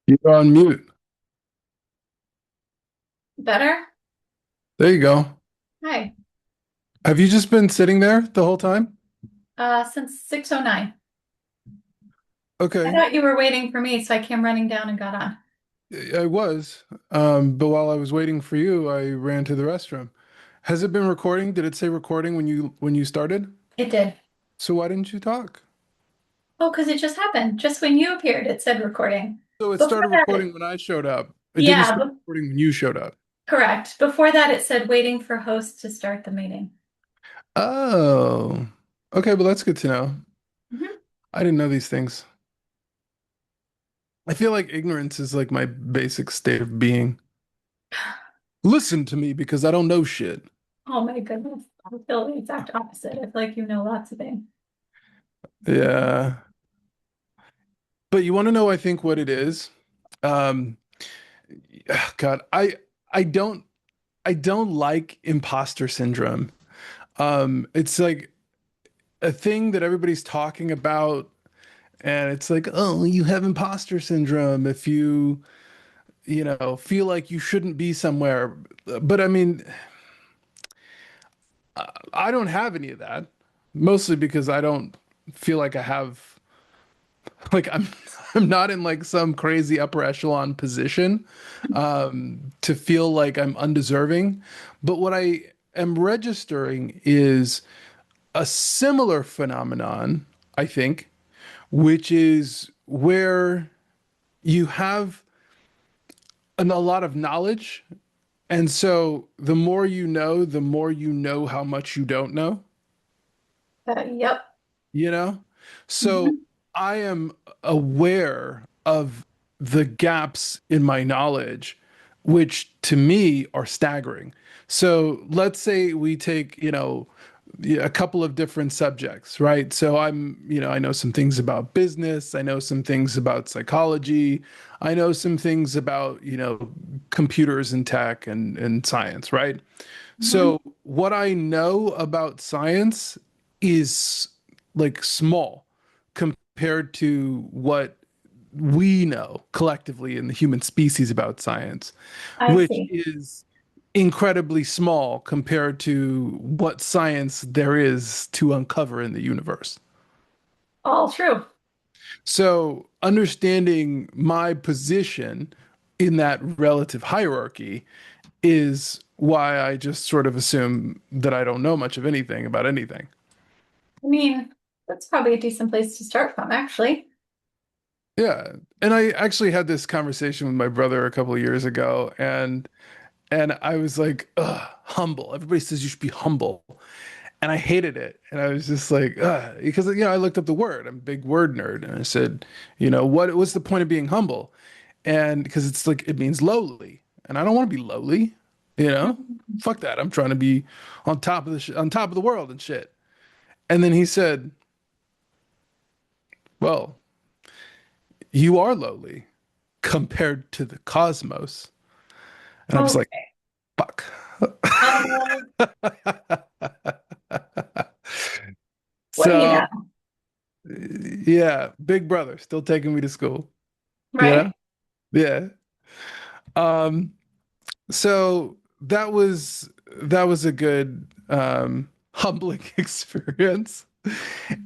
You're on mute. Better? There you go. Hi. Have you just been sitting there the whole time? Since 6:09. I Okay, thought you were waiting for me, so I came running down and got on. I was. But while I was waiting for you, I ran to the restroom. Has it been recording? Did it say recording when you started? It did. So why didn't you talk? Oh, because it just happened. Just when you appeared, it said recording. So it Before started that, recording when I showed up. It didn't yeah, start recording when you showed up. correct. Before that, it said waiting for host to start the meeting. Oh. Okay, well that's good to know. Mhm. I didn't know these things. I feel like ignorance is like my basic state of being. Listen to me because I don't know shit. Oh my goodness. I feel the exact opposite. I feel like you know lots of things. Yeah. But you want to know, I think, what it is? Um, God, I don't I don't like imposter syndrome. It's like a thing that everybody's talking about, and it's like, oh, you have imposter syndrome if feel like you shouldn't be somewhere. But I mean, I don't have any of that, mostly because I don't feel like I have like I'm not in like some crazy upper echelon position to feel like I'm undeserving. But what I am registering is a similar phenomenon, I think, which is where you have a lot of knowledge. And so the more you know how much you don't know, Yep. you know? So Mhm. I am aware of the gaps in my knowledge, which to me are staggering. So let's say we take, a couple of different subjects, right? So I know some things about business, I know some things about psychology, I know some things about, computers and tech and science, right? Mhm. So what I know about science is like small compared to what we know collectively in the human species about science, I which see. is incredibly small compared to what science there is to uncover in the universe. All true. So, understanding my position in that relative hierarchy is why I just sort of assume that I don't know much of anything about anything. I mean, that's probably a decent place to start from, actually. Yeah. And I actually had this conversation with my brother a couple of years ago, and I was like, ugh, humble. Everybody says you should be humble. And I hated it. And I was just like, ugh, because I looked up the word. I'm a big word nerd. And I said, what's the point of being humble? And because it's like it means lowly. And I don't want to be lowly, you know? Mhm. Fuck that. I'm trying to be on top of the world and shit. And then he said, well, you are lowly compared to the cosmos. And I was like, Okay. fuck. Um, what do you So, know? yeah, big brother still taking me to school. Right? Yeah. Yeah. Um, so that was a good humbling experience.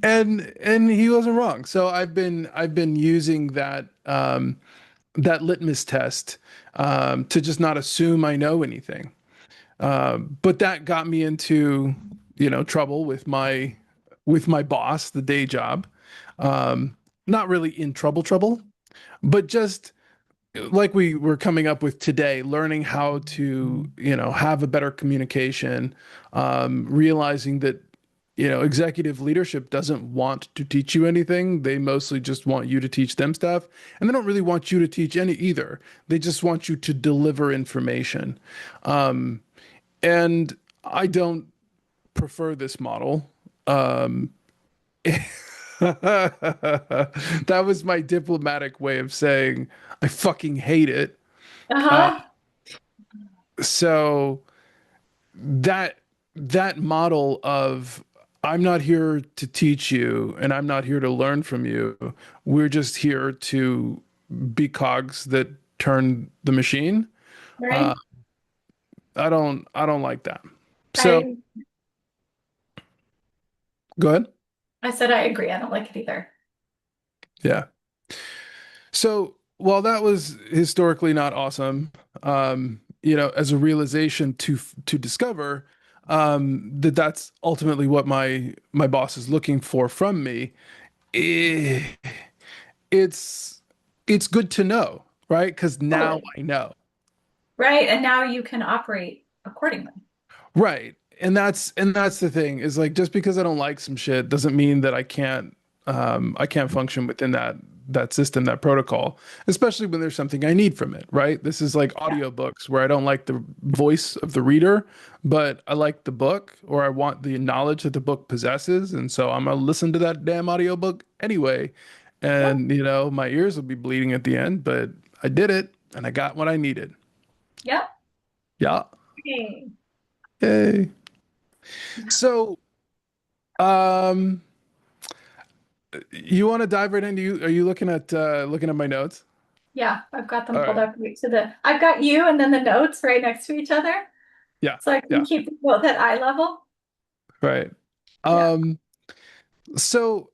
And he wasn't wrong. So I've been using that litmus test to just not assume I know anything. But that got me into, trouble with my boss, the day job. Um, Not really in trouble, but just like we were coming up with today, learning how to, have a better communication, realizing that, executive leadership doesn't want to teach you anything. They mostly just want you to teach them stuff. And they don't really want you to teach any either. They just want you to deliver information. And I don't prefer this model. Um, that was my diplomatic way of saying I fucking hate it. Uh, Uh-huh. so that that model of I'm not here to teach you and I'm not here to learn from you. We're just here to be cogs that turn the machine. Uh, Right? I don't like that. So I go ahead. I said I agree. I don't like it either. Yeah. So while that was historically not awesome, as a realization to discover that that's ultimately what my boss is looking for from me, eh, it's it's good to know, right? Because now Totally. I know. Right. And now you can operate accordingly. Right. And that's the thing is like just because I don't like some shit doesn't mean that I can't function within that system, that protocol, especially when there's something I need from it, right? This is like Yeah. audiobooks where I don't like the voice of the reader, but I like the book or I want the knowledge that the book possesses, and so I'm gonna listen to that damn audiobook anyway. Yep. And my ears will be bleeding at the end, but I did it and I got what I needed. Yep. Yeah. Hey. Yay. So, um, you want to dive right into you? Are you looking at my notes? Yeah, I've got them All pulled right. up right to I've got you and then the notes right next to each other. Yeah. So I can Yeah. keep them both at eye level. Right. Yeah. Um, so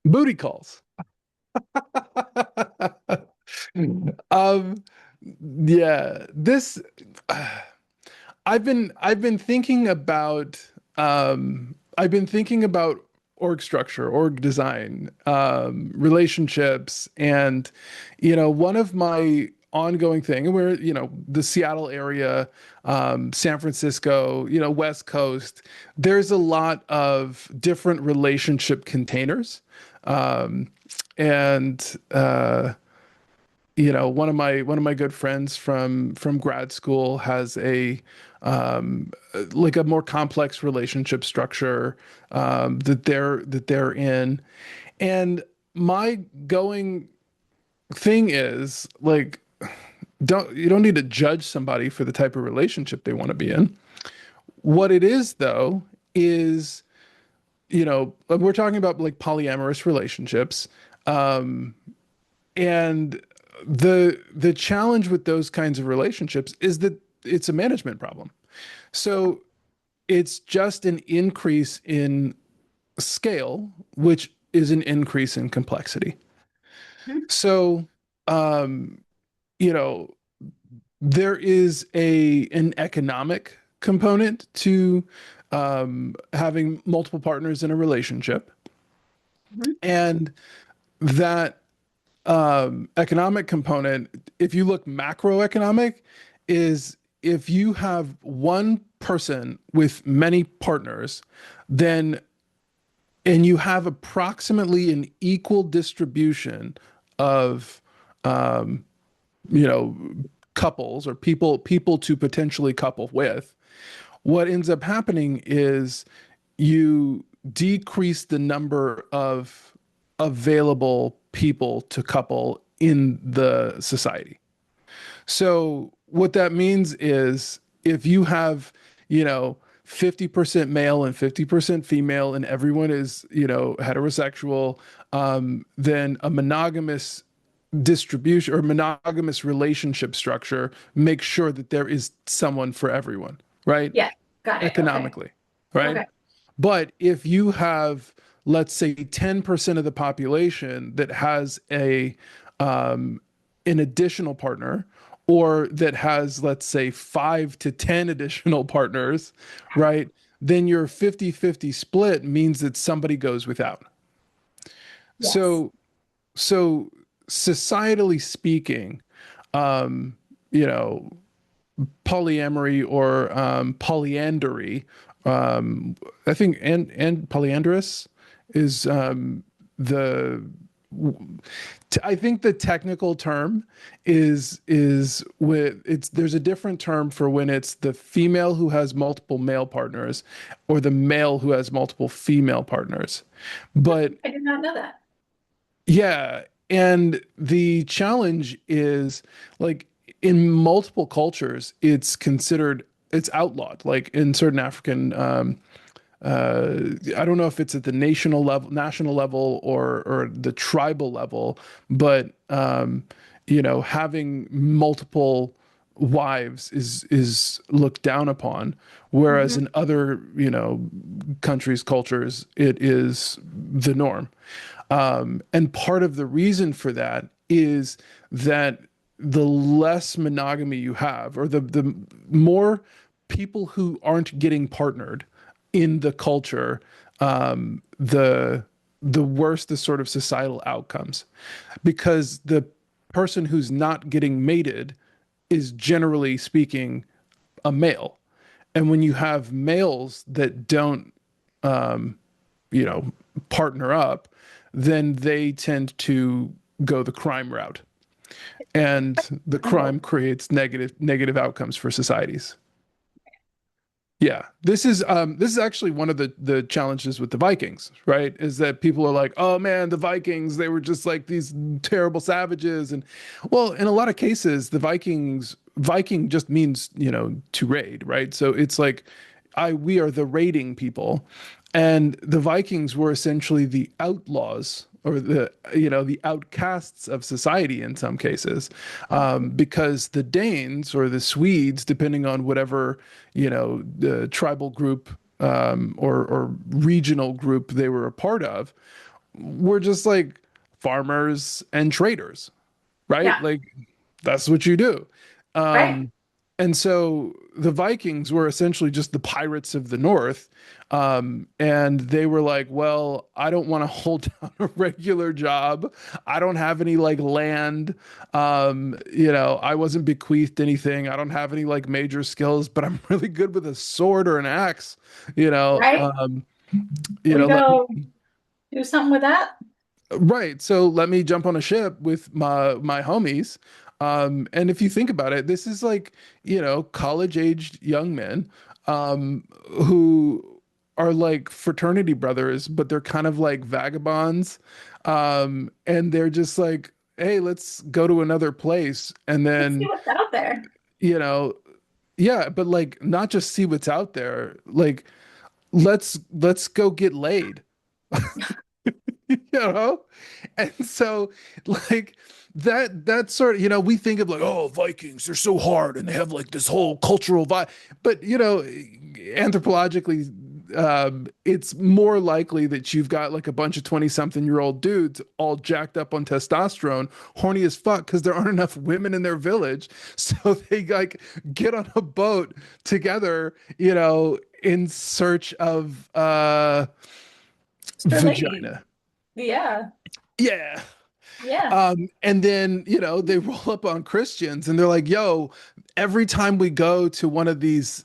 booty calls. Um, yeah, this I've been thinking about org structure, org design, relationships, and one of my ongoing thing, and we're the Seattle area, San Francisco, West Coast. There's a lot of different relationship containers, and one of my good friends from grad school has like a more complex relationship structure that they're in, and my going thing is like you don't need to judge somebody for the type of relationship they want to be in. What it is though is we're talking about like polyamorous relationships. And the challenge with those kinds of relationships is that it's a management problem. So it's just an increase in scale, which is an increase in complexity. Mhm. So, um, you know, there is an economic component to having multiple partners in a relationship, Mhm. and that economic component, if you look macroeconomic, is if you have one person with many partners, then and you have approximately an equal distribution of um, you know couples or people to potentially couple with, what ends up happening is you decrease the number of available people to couple in the society. So what that means is if you have, you know, 50% male and 50% female and everyone is, heterosexual, then a monogamous distribution or monogamous relationship structure makes sure that there is someone for everyone, right? Yeah. Got it. Okay. Economically, right? Okay. But if you have, let's say, 10% of the population that has um, an additional partner, or that has, let's say, 5 to 10 additional partners, right? Then your 50-50 split means that somebody goes without. Yes. So, so societally speaking, um, you know, polyamory or polyandry. I think and polyandrous is the I think the technical term is with it's there's a different term for when it's the female who has multiple male partners or the male who has multiple female partners. But I did not know that. yeah, and the challenge is like in multiple cultures, it's outlawed. Like in certain African I don't know if it's at the national level or the tribal level, but having multiple wives is looked down upon, whereas Mhm. in other, countries, cultures, it is the norm. And part of the reason for that is that the less monogamy you have, or the more people who aren't getting partnered in the culture, the worse the sort of societal outcomes, because the person who's not getting mated is generally speaking a male, and when you have males that don't you know, partner up, then they tend to go the crime route. And the crime creates negative outcomes for societies. Yeah, this is actually one of the challenges with the Vikings, right? Is that people are like, "Oh man, the Vikings, they were just like these terrible savages." And well, in a lot of cases, Viking just means, to raid, right? So it's like we are the raiding people. And the Vikings were essentially the outlaws, or the outcasts of society in some cases, because the Danes or the Swedes, depending on whatever, the tribal group, or regional group they were a part of, were just like farmers and traders, right? Yeah, Like that's what you do. right. Um, and so the Vikings were essentially just the pirates of the North. And they were like, well, I don't want to hold down a regular job. I don't have any like land. I wasn't bequeathed anything. I don't have any like major skills, but I'm really good with a sword or an axe. You know, Right. um, We let me go do something with that. Right. So let me jump on a ship with my homies. And if you think about it, this is like, college-aged young men, who are like fraternity brothers, but they're kind of like vagabonds. And they're just like, hey, let's go to another place. And Let's see then, what's out there. you know, yeah, but like not just see what's out there, like let's go get laid. you know and so like that sort of, we think of like, oh, Vikings, they're so hard and they have like this whole cultural vibe, but anthropologically, it's more likely that you've got like a bunch of 20 something year old dudes all jacked up on testosterone, horny as fuck because there aren't enough women in their village, so they like get on a boat together, in search of For ladies. vagina. Yeah. Yeah. Yeah. And then, they roll up on Christians and they're like, yo, every time we go to one of these,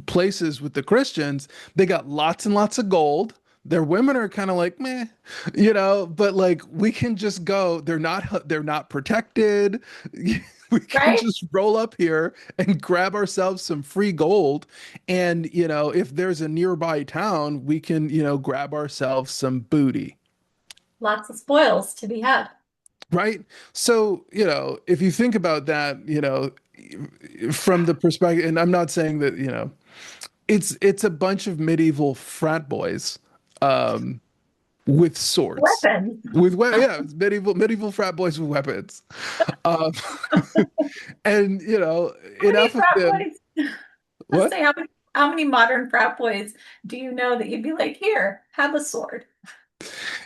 places with the Christians, they got lots and lots of gold. Their women are kind of like, meh, but like we can just go. They're not protected. We can Right. just roll up here and grab ourselves some free gold. And, if there's a nearby town, we can, grab ourselves some booty. Lots of spoils to be had. Right? So, if you think about that, from the perspective, and I'm not saying that, it's a bunch of medieval frat boys, um, with swords. Weapons. Yeah, it's medieval frat boys with weapons. Um, and, How many enough of frat them. boys? Let's What? say how many modern frat boys do you know that you'd be like, here, have a sword.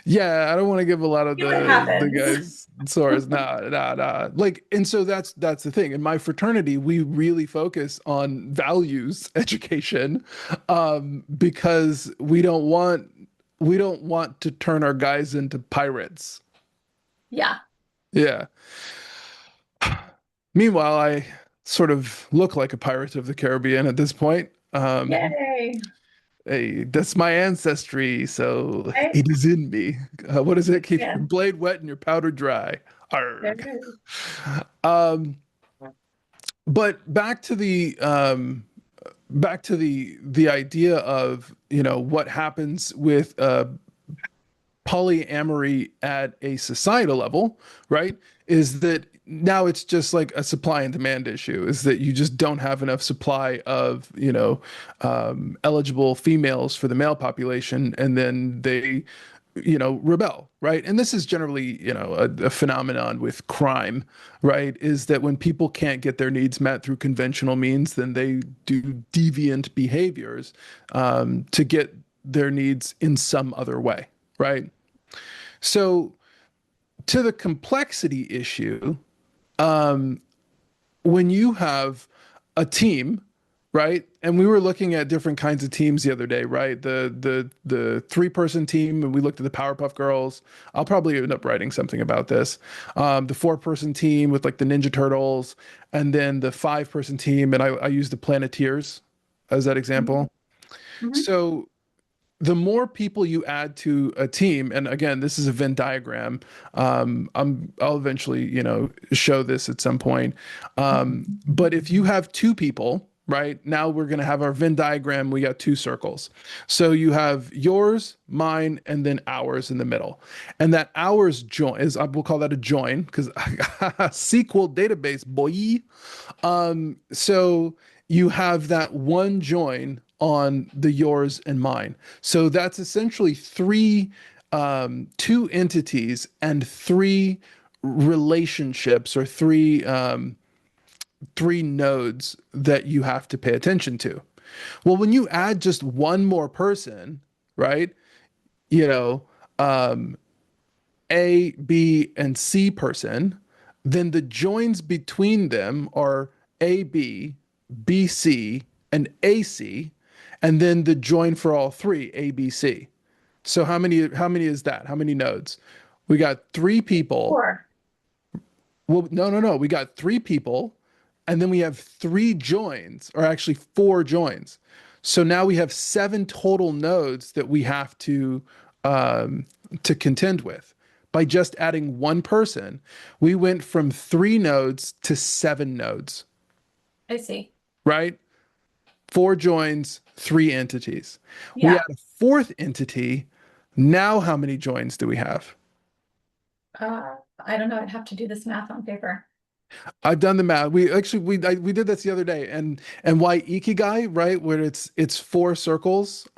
Yeah, I don't want to give a lot of See what the happens. guys swords. Nah, nah, nah. Like, and so that's the thing. In my fraternity, we really focus on values education, because we don't want to turn our guys into pirates. Yeah. Yeah. Meanwhile, I sort of look like a pirate of the Caribbean at this point. Yay. Hey, that's my ancestry, so Right? it is in me. What is it? Keep Yeah. your blade wet and your powder dry. There Arg. it is. Um, but back to the idea of, what happens with polyamory at a societal level, right, is that now it's just like a supply and demand issue, is that you just don't have enough supply of, eligible females for the male population, and then they, rebel, right? And this is generally, a phenomenon with crime, right? Is that when people can't get their needs met through conventional means, then they do deviant behaviors to get their needs in some other way, right? So, to the complexity issue, when you have a team, right? And we were looking at different kinds of teams the other day, right? The 3-person team, and we looked at the Powerpuff Girls. I'll probably end up writing something about this. The 4-person team with like the Ninja Turtles, and then the 5-person team, and I used the Planeteers as that example. Mhm. So the more people you add to a team, and again, this is a Venn diagram. I'll eventually, show this at some point. But if you have 2 people, right now we're going to have our Venn diagram. We got 2 circles. So you have yours, mine, and then ours in the middle. And that ours join is, we'll call that a join because SQL database, boy. So you have that one join on the yours and mine. So that's essentially 2 entities and 3 relationships, or three nodes that you have to pay attention to. Well, when you add just one more person, right? You know, um, A, B, and C person, then the joins between them are AB, BC, and AC, and then the join for all three, ABC. So how many is that? How many nodes? We got 3 people. Or Well, no, no, no. We got 3 people, and then we have 3 joins, or actually 4 joins. So now we have 7 total nodes that we have to contend with. By just adding one person, we went from 3 nodes to 7 nodes, I see. right? 4 joins, 3 entities. We Yeah. add a fourth entity. Now, how many joins do we have? I don't know. I'd have to do this math on paper. I've done the math. We did this the other day, and why ikigai, right? Where it's 4 circles.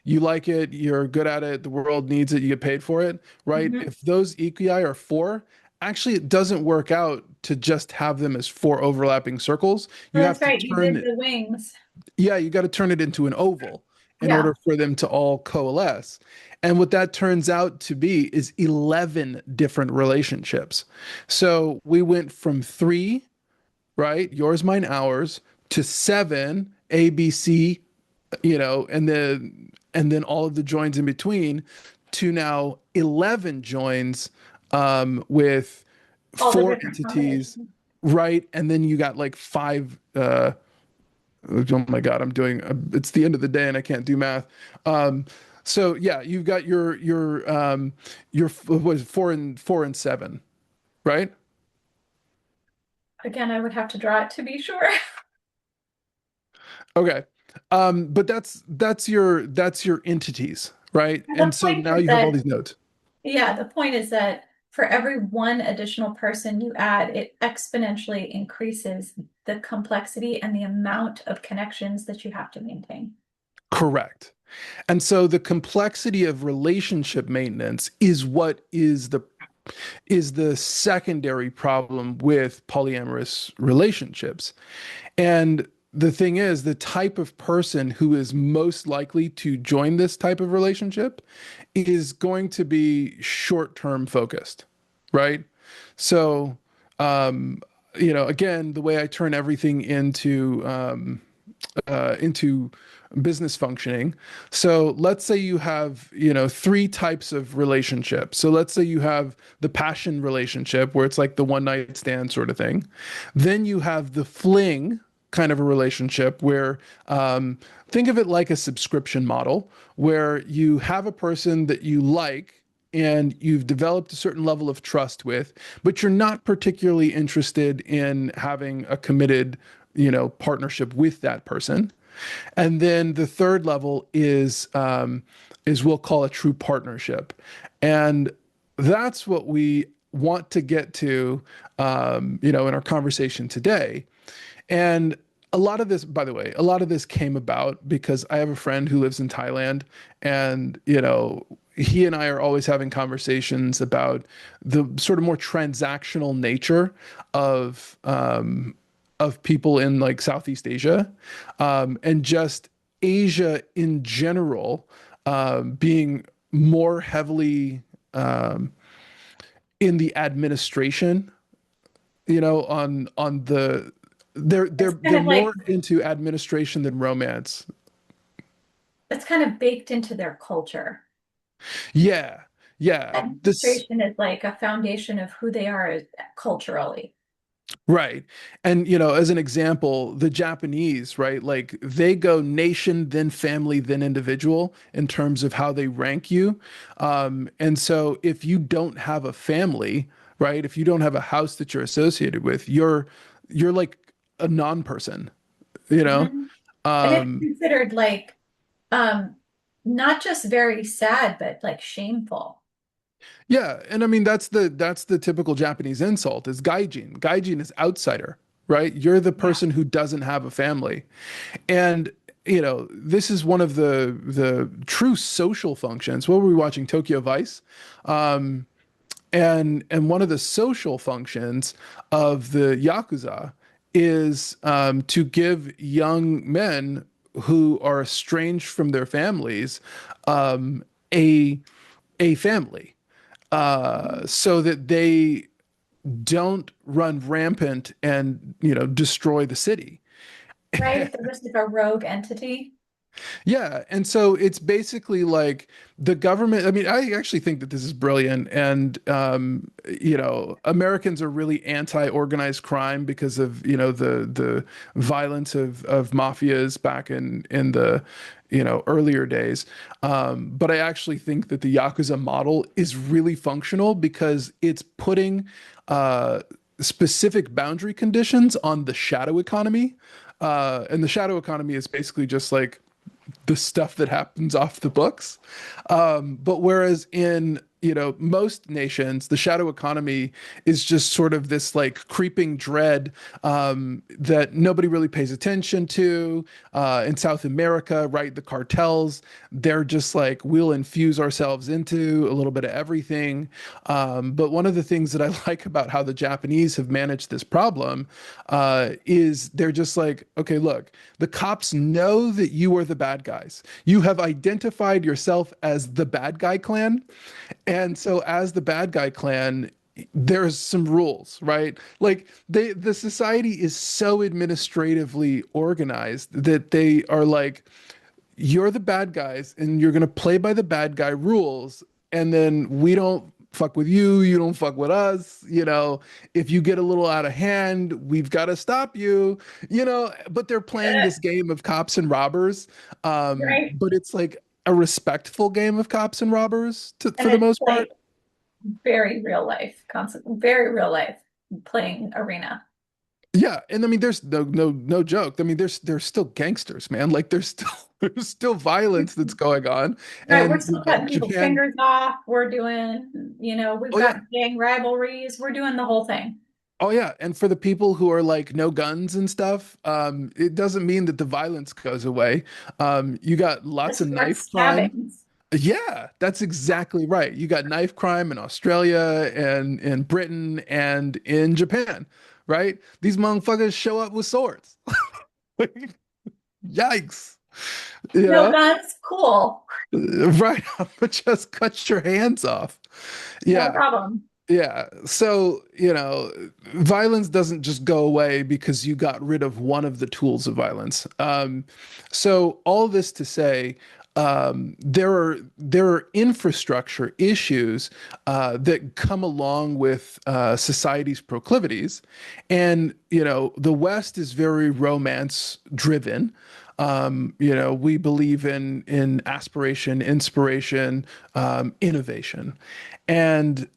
You like it, you're good at it, the world needs it, you get paid for it, right? Mhm. If those ikigai are 4, actually it doesn't work out to just have them as 4 overlapping circles. Oh, You that's have to right. You turn did it, the wings. yeah, you got to turn it into an oval in Yeah. order for them to all coalesce. And what that turns out to be is 11 different relationships. So we went from 3, right? Yours, mine, ours, to 7, A, B, C, and then all of the joins in between, to now 11 joins with All the four different entities, combinations. right? And then you got like 5. Oh my God, I'm doing. It's the end of the day and I can't do math. Um, so yeah, you've got your what was it, 4 and 7, right? Again, I would have to draw it to be sure. Okay. But that's your entities, right? And And the so point now is you have all that, these nodes. yeah, the point is that for every one additional person you add, it exponentially increases the complexity and the amount of connections that you have to maintain. Correct. And so the complexity of relationship maintenance is what is the secondary problem with polyamorous relationships. And the thing is, the type of person who is most likely to join this type of relationship is going to be short-term focused, right? So, again, the way I turn everything into business functioning. So let's say you have, 3 types of relationships. So let's say you have the passion relationship where it's like the one night stand sort of thing. Then you have the fling kind of a relationship where think of it like a subscription model where you have a person that you like and you've developed a certain level of trust with, but you're not particularly interested in having a committed, partnership with that person. And then the third level is we'll call a true partnership. And that's what we want to get to, in our conversation today. And a lot of this, by the way, a lot of this came about because I have a friend who lives in Thailand, and he and I are always having conversations about the sort of more transactional nature of people in like Southeast Asia, and just Asia in general, being more heavily um, in the administration, on the they're It's they're kind they're of like more into administration than romance. it's kind of baked into their culture. Yeah. Yeah. This Administration is like a foundation of who they are culturally. right. And as an example, the Japanese, right? Like they go nation, then family, then individual in terms of how they rank you. And so if you don't have a family, right? If you don't have a house that you're associated with, you're like a non-person, you know? Mhm. And it's Um, considered like um not just very sad, but like shameful. Yeah, and I mean that's the typical Japanese insult is gaijin. Gaijin is outsider, right? You're the Yeah. person who doesn't have a family. And this is one of the true social functions. What were we watching? Tokyo Vice. Um, and one of the social functions of the Yakuza is to give young men who are estranged from their families um, a a family, so that they don't run rampant and destroy the city. Right? They're just like a rogue entity. Yeah, and so it's basically like the government. I mean, I actually think that this is brilliant, and Americans are really anti-organized crime because of the violence of mafias back in the earlier days. But I actually think that the Yakuza model is really functional because it's putting specific boundary conditions on the shadow economy. And the shadow economy is basically just like the stuff that happens off the books. But whereas in most nations, the shadow economy is just sort of this like creeping dread that nobody really pays attention to. In South America, right, the cartels, they're just like we'll infuse ourselves into a little bit of everything. But one of the things that I like about how the Japanese have managed this problem is they're just like, okay, look, the cops know that you are the bad guys. You have identified yourself as the bad guy clan. And so as the bad guy clan, there's some rules, right? Like the society is so administratively organized that they are like, you're the bad guys and you're going to play by the bad guy rules. And then we don't fuck with you. You don't fuck with us. If you get a little out of hand, we've got to stop you, but they're playing this game of cops and robbers. Right? But it's like a respectful game of cops and robbers And for the it's most part. like very real life, concept, very real life playing arena. Yeah, and I mean, there's no joke. I mean, there's still gangsters, man. Like there's still there's still violence that's going on, Right, we're and still cutting people's Japan. fingers off. We're doing, we've Oh yeah, got gang rivalries. We're doing the whole thing. oh yeah, and for the people who are like no guns and stuff, it doesn't mean that the violence goes away. You got lots of Just more knife crime. stabbings. Yeah, that's exactly right. You got knife crime in Australia and in Britain and in Japan, right? These motherfuckers show up with swords. Yikes. You No know? guns, cool. Right. Just cut your hands off. No Yeah. problem. Yeah. So, violence doesn't just go away because you got rid of one of the tools of violence. So all this to say, there are infrastructure issues that come along with society's proclivities, and the West is very romance driven. We believe in aspiration, inspiration, innovation, and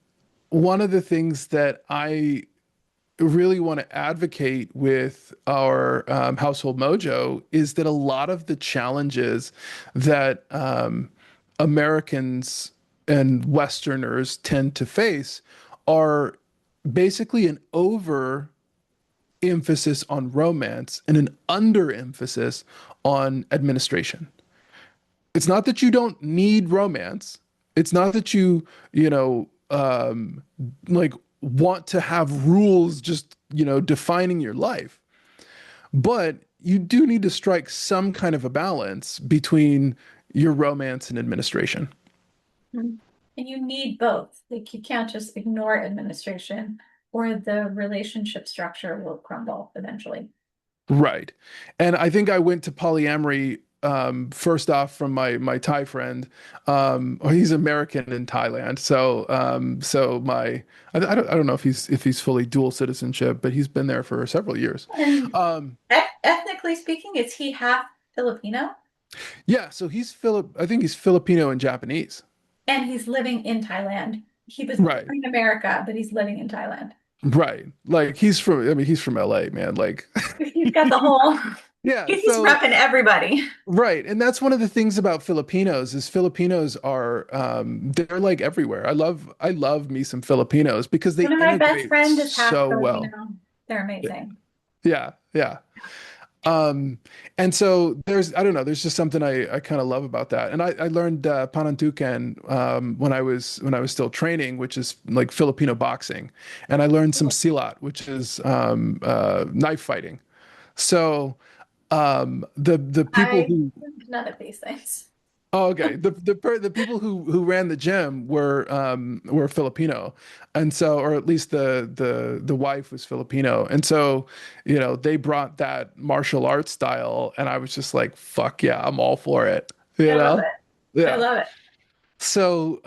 one of the things that I really want to advocate with our household mojo is that a lot of the challenges that Americans and Westerners tend to face are basically an over emphasis on romance and an under emphasis on administration. It's not that you don't need romance. It's not that you know, like want to have rules just, defining your life. But you do need to strike some kind of a balance between your romance and administration. Mhm. And you need both. Like you can't just ignore administration or the relationship structure will crumble eventually. Right. And I think I went to polyamory first off from my Thai friend. He's American in Thailand. So I don't know if he's fully dual citizenship, but he's been there for several years. And Um, ethnically speaking, is he half Filipino? yeah, so I think he's Filipino and Japanese. And he's living in Thailand. He was Right. born in America, but he's living in Thailand. Right. Like I mean, he's from LA, man. Like, He's got the whole, yeah, he's so repping everybody. right. And that's one of the things about Filipinos is Filipinos are they're like everywhere. I love me some Filipinos because they One of my best integrate friends is half so Filipino. well. They're amazing. Yeah, yeah. Um, and so I don't know, there's just something I kind of love about that. And I learned Panantukan when I was still training, which is like Filipino boxing. And I learned some silat, which is knife fighting. So the people I who none of these things. oh, okay. The people who ran the gym were Filipino, and so or at least the wife was Filipino, and so they brought that martial arts style, and I was just like, fuck yeah, I'm all for it. I love it. I Yeah. love it. So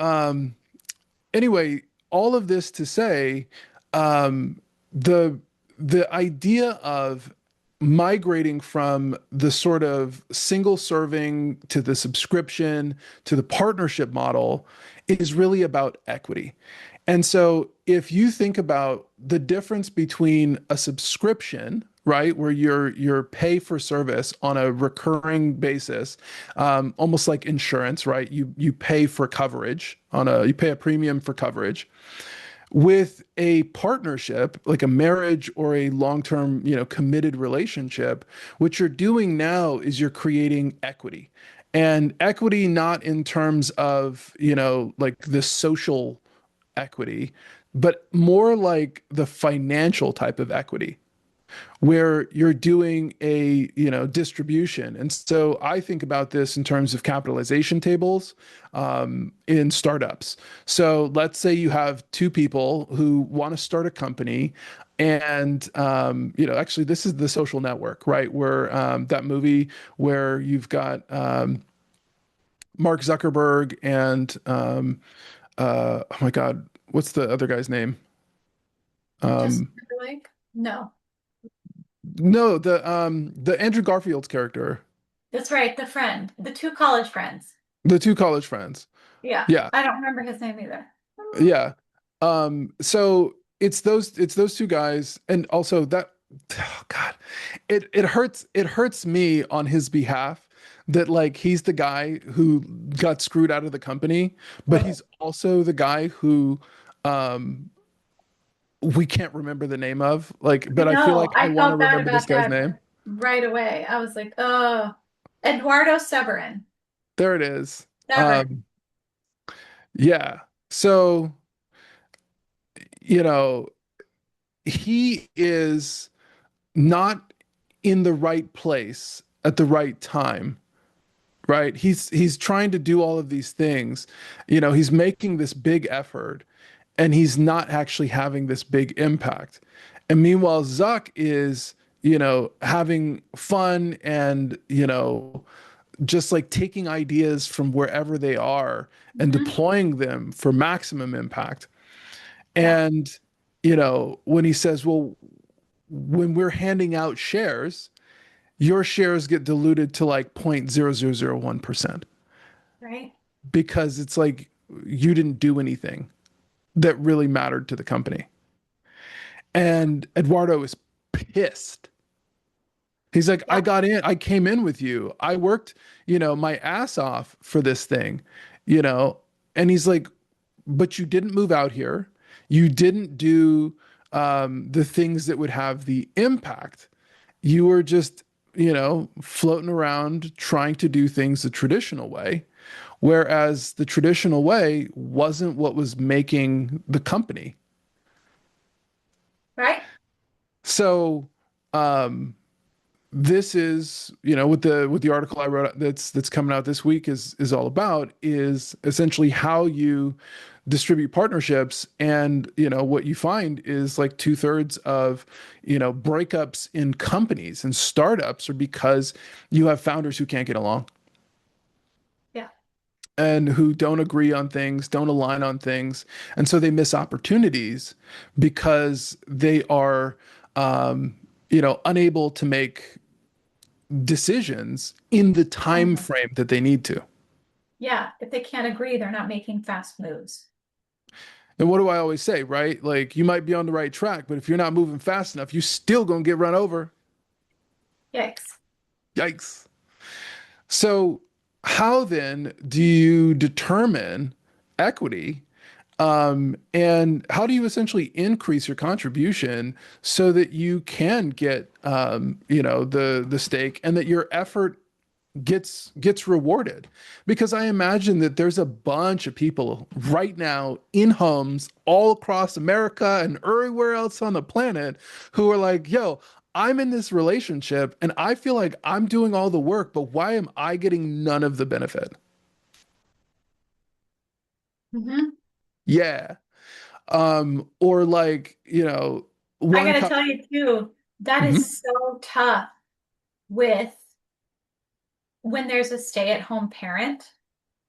anyway, all of this to say, the the idea of migrating from the sort of single serving to the subscription to the partnership model is really about equity. And so if you think about the difference between a subscription, right, where you're pay for service on a recurring basis, almost like insurance, right? You pay for coverage you pay a premium for coverage with a partnership like a marriage or a long-term committed relationship. What you're doing now is you're creating equity, and equity not in terms of like the social equity, but more like the financial type of equity where you're doing a distribution. And so I think about this in terms of capitalization tables in startups. So let's say you have two people who want to start a company, and actually this is The Social Network, right? Where that movie where you've got Mark Zuckerberg and oh my God, what's the other guy's name? Justin Um, Timberlake? No. no, the Andrew Garfield's character. That's right, the friend. The two college friends. The two college friends. Yeah. Yeah. I don't remember his name either. Yeah. So it's those two guys, and also that oh God, it hurts me on his behalf that like he's the guy who got screwed out of the company, but Totally. he's also the guy who um we can't remember the name of. Like, I but I feel know. like I I want to felt bad remember this about guy's that name. right away. I was like, oh, Eduardo Severin. There it is. Severin. Um, yeah. So, you know, he is not in the right place at the right time, right? He's trying to do all of these things. He's making this big effort and he's not actually having this big impact. And meanwhile, Zuck is, having fun and, just like taking ideas from wherever they are and Hmm. deploying them for maximum impact. Yeah. And, when he says, well, when we're handing out shares, your shares get diluted to like 0.0001% Right. because it's like you didn't do anything that really mattered to the company. And Eduardo is pissed. He's like, Yep. I came in with you. I worked, my ass off for this thing, you know, And he's like, but you didn't move out here. You didn't do the things that would have the impact. You were just, floating around trying to do things the traditional way, whereas the traditional way wasn't what was making the company. Right? So, um, this is, what the article I wrote that's coming out this week is all about is essentially how you distribute partnerships. And what you find is like two-thirds of breakups in companies and startups are because you have founders who can't get along Yeah. and who don't agree on things, don't align on things, and so they miss opportunities because they are unable to make decisions in the time Um, frame that they need to. yeah. If they can't agree, they're not making fast moves. And what do I always say, right? Like you might be on the right track, but if you're not moving fast enough, you still gonna get run over. Yikes. Yikes. So how then do you determine equity? And how do you essentially increase your contribution so that you can get the stake and that your effort gets rewarded? Because I imagine that there's a bunch of people right now in homes all across America and everywhere else on the planet who are like, yo, I'm in this relationship and I feel like I'm doing all the work, but why am I getting none of the benefit? Hmm. Yeah. Or like, I one gotta cup. tell you too, that Mhm, is so tough with when there's a stay-at-home parent,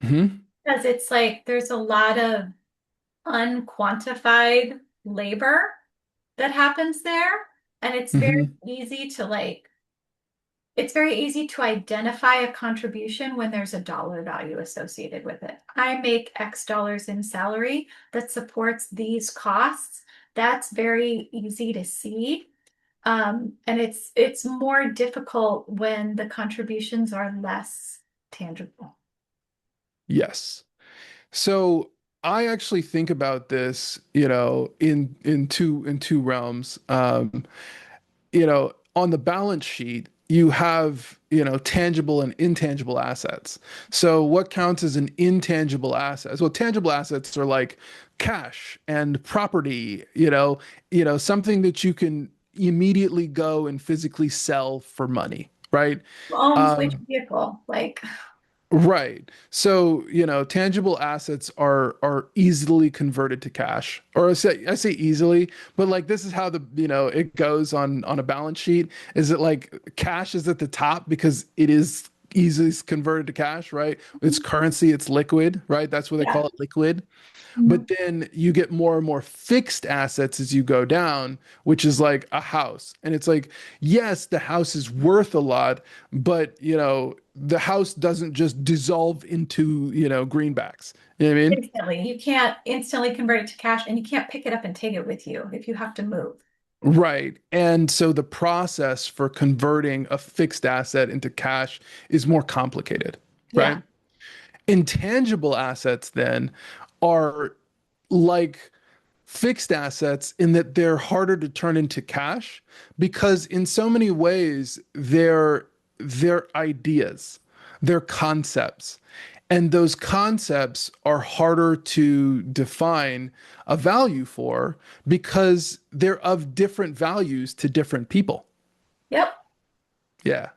mhm, because it's like there's a lot of unquantified labor that happens there. And mhm. it's very easy to identify a contribution when there's a dollar value associated with it. I make X dollars in salary that supports these costs. That's very easy to see. And it's more difficult when the contributions are less tangible. Yes. So I actually think about this, in two realms. On the balance sheet, you have, tangible and intangible assets. So what counts as an intangible asset? Well, tangible assets are like cash and property, something that you can immediately go and physically sell for money, right? Who owns which Um, vehicle? Like, Right. So, tangible assets are easily converted to cash. Or I say easily, but like this is how it goes on a balance sheet. Is it like cash is at the top because it is easily converted to cash, right? It's currency, it's liquid, right? That's what they yeah. call it, liquid. But Mhm. then you get more and more fixed assets as you go down, which is like a house. And it's like, yes, the house is worth a lot, but the house doesn't just dissolve into, greenbacks. You know what I mean? Instantly. You can't instantly convert it to cash and you can't pick it up and take it with you if you have to move. Right. And so the process for converting a fixed asset into cash is more complicated, right? Yeah. Intangible assets then are like fixed assets in that they're harder to turn into cash because in so many ways they're ideas, they're concepts. And those concepts are harder to define a value for because they're of different values to different people. Yep. Yeah.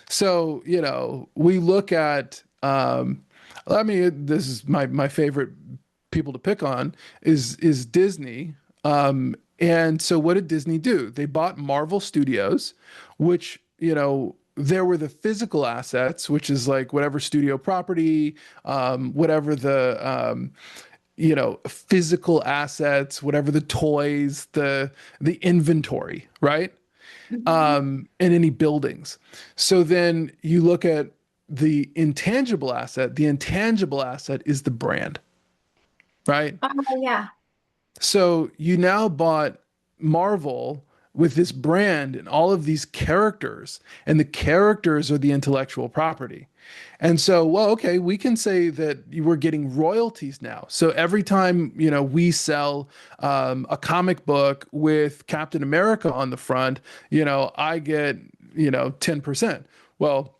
So, we look at, I mean, this is my favorite people to pick on is Disney. And so what did Disney do? They bought Marvel Studios, which, there were the physical assets, which is like whatever studio property, whatever the physical assets, whatever the toys, the inventory, right? Mhm. And any buildings. So then you look at the intangible asset. The intangible asset is the brand, right? Oh, yeah. So you now bought Marvel, with this brand and all of these characters, and the characters are the intellectual property. And so, well, okay, we can say that you were getting royalties now. So every time, we sell a comic book with Captain America on the front, I get, 10%. Well,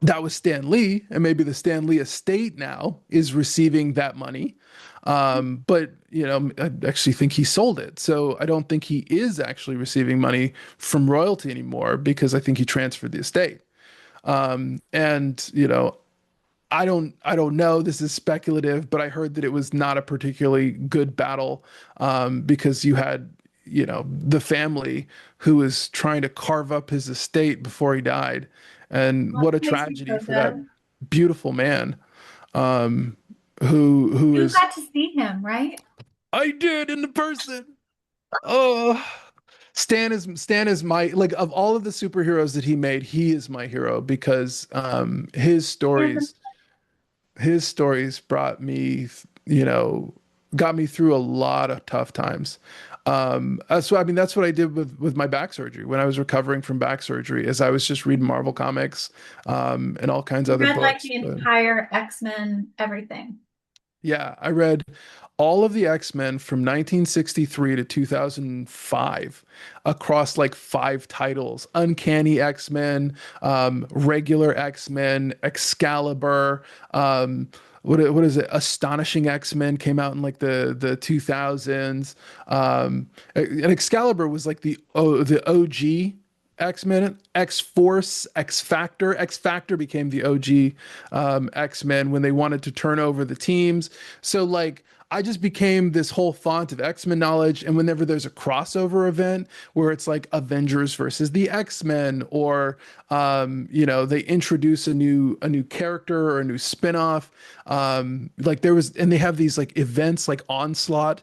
that was Stan Lee, and maybe the Stan Lee estate now is receiving that money. But I actually think he sold it. So I don't think he is actually receiving money from royalty anymore because I think he transferred the estate. And I don't know. This is speculative, but I heard that it was not a particularly good battle because you had the family who was trying to carve up his estate before he died, and Well, what a that makes me tragedy so for that sad. beautiful man um, who You is. got to see him, right? I did in the person. Oh, Stan is my, like, of all of the superheroes that he made, he is my hero because his stories brought me, got me through a lot of tough times. So I mean, that's what I did with my back surgery when I was recovering from back surgery, is I was just reading Marvel comics, and all kinds of You other read like books. the But entire X-Men, everything. yeah, I read all of the X-Men from 1963 to 2005 across like five titles: Uncanny X-Men, regular X-Men, Excalibur, what is it? Astonishing X-Men came out in like the 2000s. And Excalibur was like the OG X-Men, X-Force, X-Factor. X-Factor became the OG X-Men when they wanted to turn over the teams. So like I just became this whole font of X-Men knowledge. And whenever there's a crossover event where it's like Avengers versus the X-Men, or they introduce a new character or a new spin-off. Like there was, and they have these like events like Onslaught,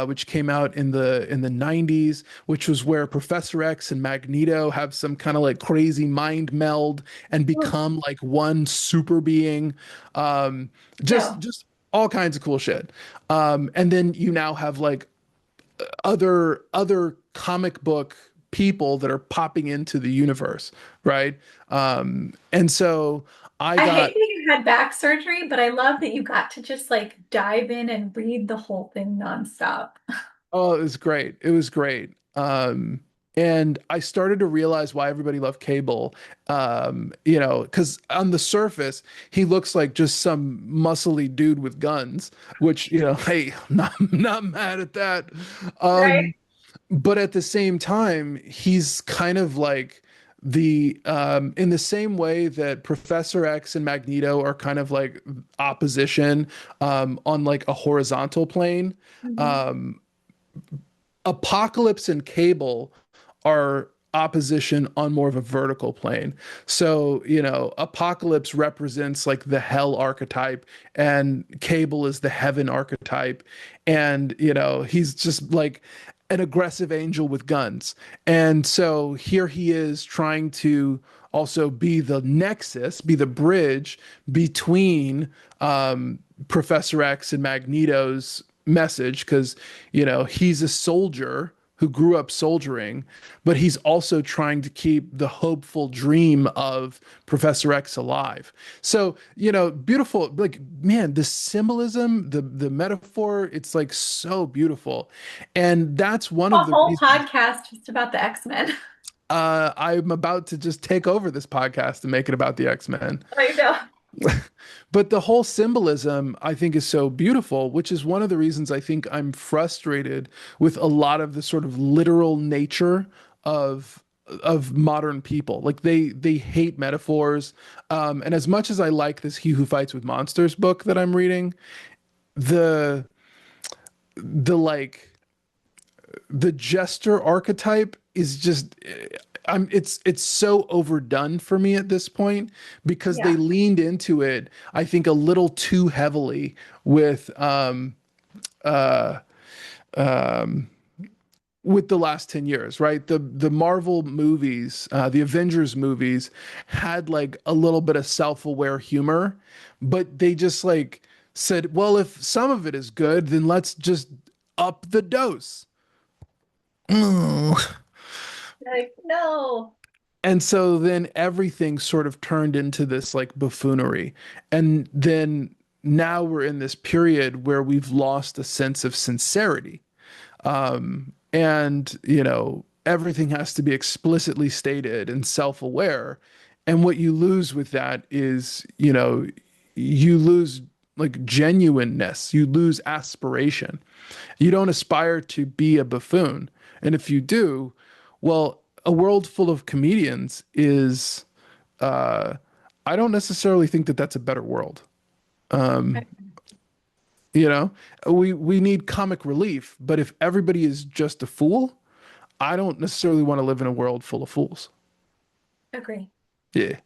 which came out in the 90s, which was where Professor X and Magneto have some kind of like crazy mind meld and Oh, become like one super being. Um, just yo, just all kinds of cool shit. And then you now have like other comic book people that are popping into the universe, right? And so I I got. hate that you had back surgery, but I love that you got to just like dive in and read the whole thing nonstop. Oh, it was great. It was great. And I started to realize why everybody loved Cable. Because on the surface, he looks like just some muscly dude with guns, which, hey, not mad at that. Right? Um, but at the same time, he's kind of like in the same way that Professor X and Magneto are kind of like opposition on like a horizontal plane. Mhm. Um, Apocalypse and Cable are opposition on more of a vertical plane. So, Apocalypse represents like the hell archetype, and Cable is the heaven archetype. And, he's just like an aggressive angel with guns. And so here he is trying to also be the nexus, be the bridge between Professor X and Magneto's message, because he's a soldier who grew up soldiering, but he's also trying to keep the hopeful dream of Professor X alive. So, beautiful, like, man, the symbolism, the metaphor, it's like so beautiful. And that's one A of the whole reasons podcast just about the X-Men. I'm about to just take over this podcast and make it about the X-Men. I know. But the whole symbolism, I think, is so beautiful, which is one of the reasons I think I'm frustrated with a lot of the sort of literal nature of modern people. Like they hate metaphors. And as much as I like this He Who Fights with Monsters book that I'm reading, the like the jester archetype is just it's so overdone for me at this point because they Yeah. leaned into it, I think, a little too heavily with uh um with the last 10 years, right? The Marvel movies, the Avengers movies had like a little bit of self-aware humor, but they just like said, well, if some of it is good, then let's just up the dose. Like, no. And so then everything sort of turned into this like buffoonery. And then now we're in this period where we've lost a sense of sincerity. And, everything has to be explicitly stated and self aware. And what you lose with that is, you lose like genuineness, you lose aspiration. You don't aspire to be a buffoon. And if you do, well, a world full of comedians is, uh, I don't necessarily think that that's a better world. Um, you know, we need comic relief, but if everybody is just a fool, I don't necessarily want to live in a world full of fools. Agree. Yeah.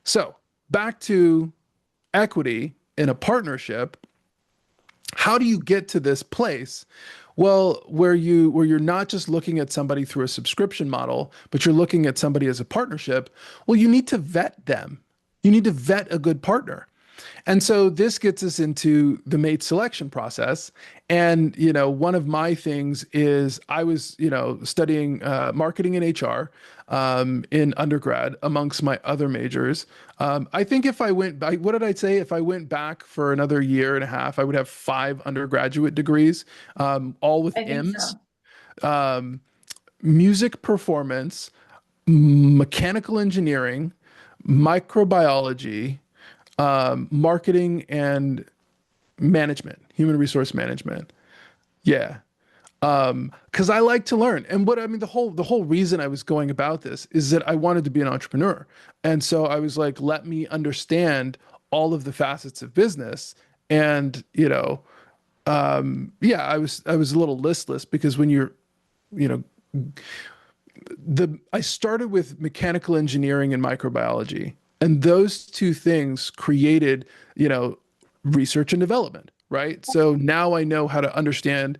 So back to equity in a partnership. How do you get to this place? Well, where you're not just looking at somebody through a subscription model, but you're looking at somebody as a partnership. Well, you need to vet them. You need to vet a good partner. And so this gets us into the mate selection process. And, one of my things is I was, studying marketing and HR in undergrad amongst my other majors. I think if I went back, what did I say? If I went back for another year and a half, I would have 5 undergraduate degrees, all with I think M's, so. um, music performance, mechanical engineering, microbiology, marketing and management, human resource management. Yeah. Because I like to learn. And what I mean, the whole reason I was going about this is that I wanted to be an entrepreneur. And so I was like, let me understand all of the facets of business. And, yeah, I was a little listless because when you're, you know, I started with mechanical engineering and microbiology, and those two things created, you know, research and development, right? So now I know how to understand,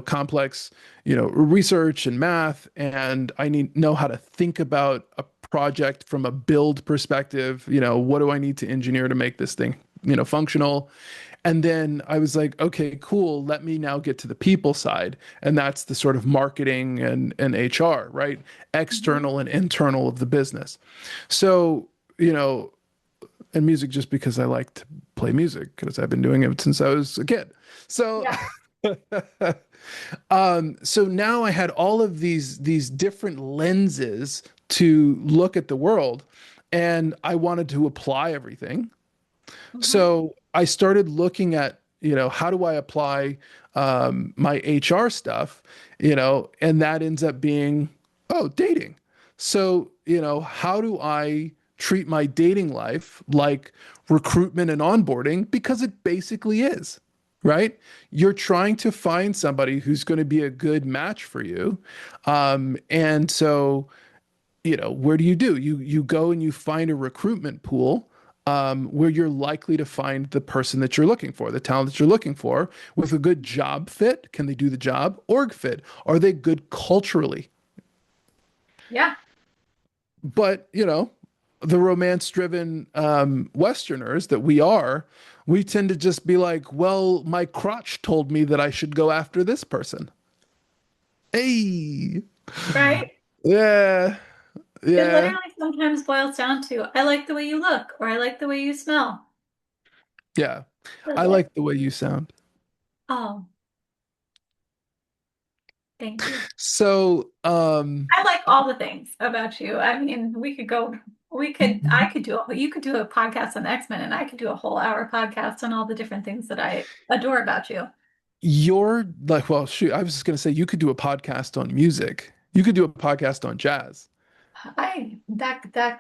complex, research and math, and I need know how to think about a project from a build perspective. What do I need to engineer to make this thing, functional? And then I was like, okay, cool. Let me now get to the people side. And that's the sort of marketing and HR, right? Mhm. External and internal of the business. So, you know, and music just because I like to play music because I've been doing it since I was a kid. So, Yeah. so now I had all of these different lenses to look at the world, and I wanted to apply everything. Mhm. So I started looking at, how do I apply my HR stuff, and that ends up being, oh, dating. So, how do I treat my dating life like recruitment and onboarding? Because it basically is, right? You're trying to find somebody who's going to be a good match for you. And so, where do? You go and you find a recruitment pool where you're likely to find the person that you're looking for, the talent that you're looking for, with a good job fit. Can they do the job? Org fit. Are they good culturally? Yeah. But the romance-driven Westerners that we are, we tend to just be like, well, my crotch told me that I should go after this person. Hey, Right. yeah, It yeah, literally sometimes boils down to I like the way you look or I like the way you smell. yeah. That's I it. like the way you sound. Oh, thank you. So, I like all the things about you. I mean, I could you could do a podcast on X-Men and I could do a whole hour podcast on all the different things that I adore about you. you're like, well, shoot, I was just gonna say you could do a podcast on music. You could do a podcast on jazz.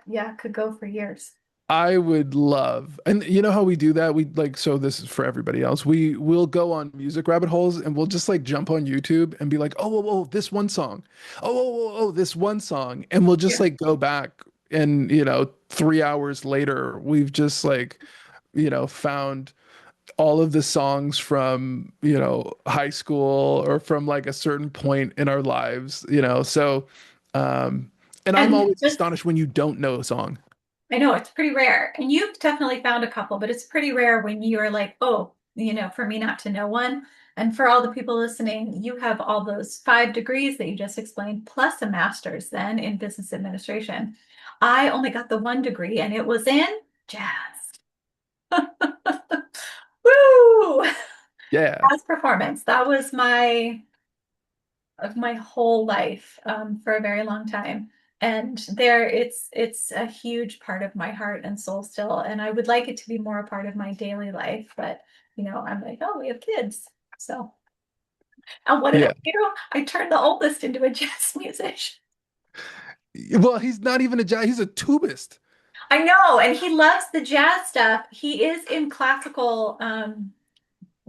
Yeah, could go for years. I would love, and you know how we do that? We like, so this is for everybody else. We will go on music rabbit holes and we'll just like jump on YouTube and be like, oh, oh, oh, this one song. Oh, oh, oh, oh, this one song. And we'll just Yeah. like go back and, 3 hours later, we've just like, found all of the songs from, high school or from like a certain point in our lives. So, and I'm And always just astonished when you don't know a song. I know it's pretty rare. And you've definitely found a couple, but it's pretty rare when you're like, oh, for me not to know one. And for all the people listening, you have all those 5 degrees that you just explained, plus a master's then in business administration. I only got the 1 degree, and it was in jazz. Woo! Yeah. Jazz performance. That was my of my whole life for a very long time. And there it's a huge part of my heart and soul still. And I would like it to be more a part of my daily life. But I'm like, oh, we have kids. So and what did I Yeah. do? I turned the oldest into a jazz musician. Well, he's not even a jazz, he's a tubist. I know, and he loves the jazz stuff. He is in classical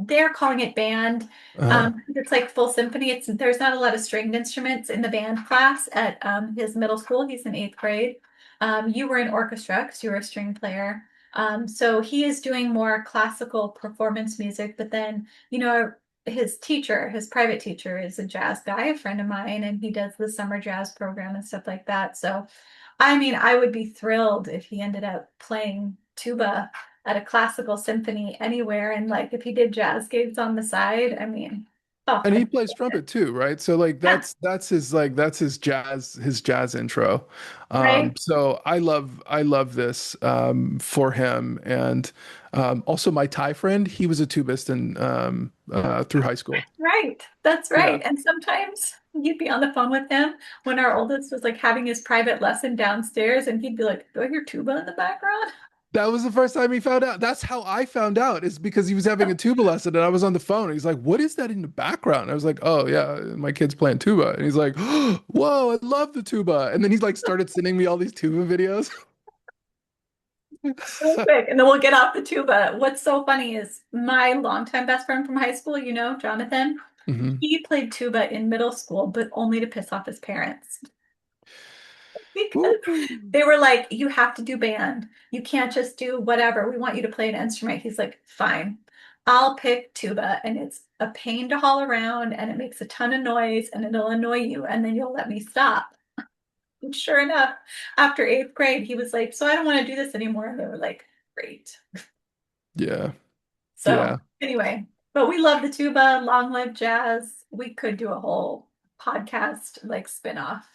they're calling it band. Uh, It's like full symphony. There's not a lot of stringed instruments in the band class at his middle school. He's in 8th grade. You were in orchestra because you were a string player. So he is doing more classical performance music, but then, his teacher, his private teacher is a jazz guy, a friend of mine, and he does the summer jazz program and stuff like that. So, I mean, I would be thrilled if he ended up playing tuba at a classical symphony anywhere. And like if he did jazz gigs on the side, I mean, oh, and he I'd plays trumpet too, right? So like yeah, that's his jazz intro. right. So I love this for him. And also my Thai friend, he was a tubist and through high school. Right. That's Yeah. right. And sometimes you'd be on the phone with him when our oldest was like having his private lesson downstairs, and he'd be like, do I hear tuba in the background? That was the first time he found out. That's how I found out, is because he was having a tuba lesson and I was on the phone. And he's like, "What is that in the background?" I was like, "Oh yeah, my kid's playing tuba." And he's like, "Whoa, I love the tuba." And then he's like started sending me all these tuba videos. Real quick, and then we'll get off the tuba. What's so funny is my longtime best friend from high school, Jonathan, Hmm. he played tuba in middle school, but only to piss off his parents. Because Woo. they were like, you have to do band. You can't just do whatever. We want you to play an instrument. He's like, fine, I'll pick tuba. And it's a pain to haul around and it makes a ton of noise and it'll annoy you. And then you'll let me stop. And sure enough, after 8th grade, he was like, so I don't want to do this anymore. And they were like, great. Yeah, So yeah, anyway, but we love the tuba, long live jazz. We could do a whole podcast like spin-off.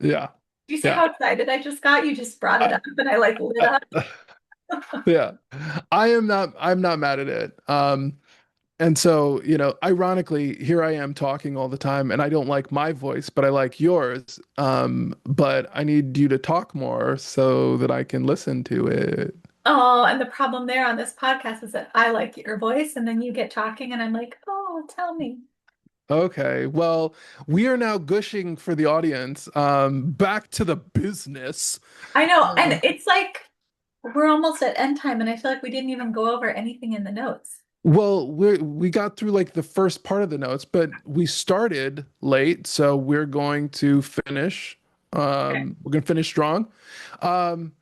yeah, Do you see yeah. how excited I just got? You just brought it I, up and I like lit I, up. yeah. I'm not mad at it. And so, ironically, here I am talking all the time, and I don't like my voice, but I like yours. But I need you to talk more so that I can listen to it. Oh, and the problem there on this podcast is that I like your voice, and then you get talking, and I'm like, oh, tell me. Okay, well, we are now gushing for the audience. Back to the business. I know, and Um, it's like we're almost at end time, and I feel like we didn't even go over anything in the notes. well, we got through like the first part of the notes, but we started late, so we're going to finish. Okay. We're gonna finish strong. Um,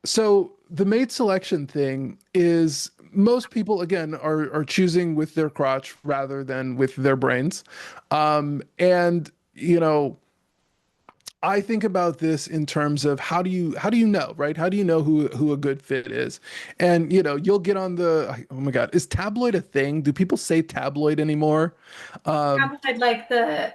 So the mate selection thing is most people again are choosing with their crotch rather than with their brains. And I think about this in terms of how do you know, right? How do you know who a good fit is? And you'll get on oh my God, is tabloid a thing? Do people say tabloid anymore? Um, I'd like the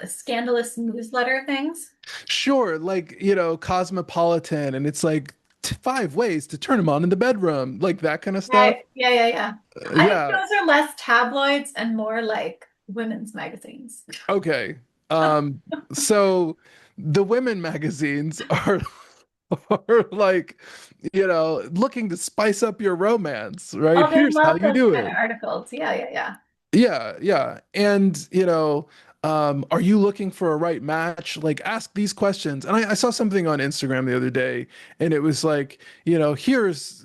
scandalous newsletter things. sure, like Cosmopolitan, and it's like 5 ways to turn them on in the bedroom, like that kind of stuff. Right. Yeah, yeah, yeah. I think Yeah. those are less tabloids and more like women's magazines. Okay. Um, so the women magazines are like, looking to spice up your romance, right? Oh, they Here's how love you those do kind of it. articles. Yeah, yeah, yeah. Yeah, yeah. And, are you looking for a right match? Like, ask these questions. And I saw something on Instagram the other day, and it was like, here's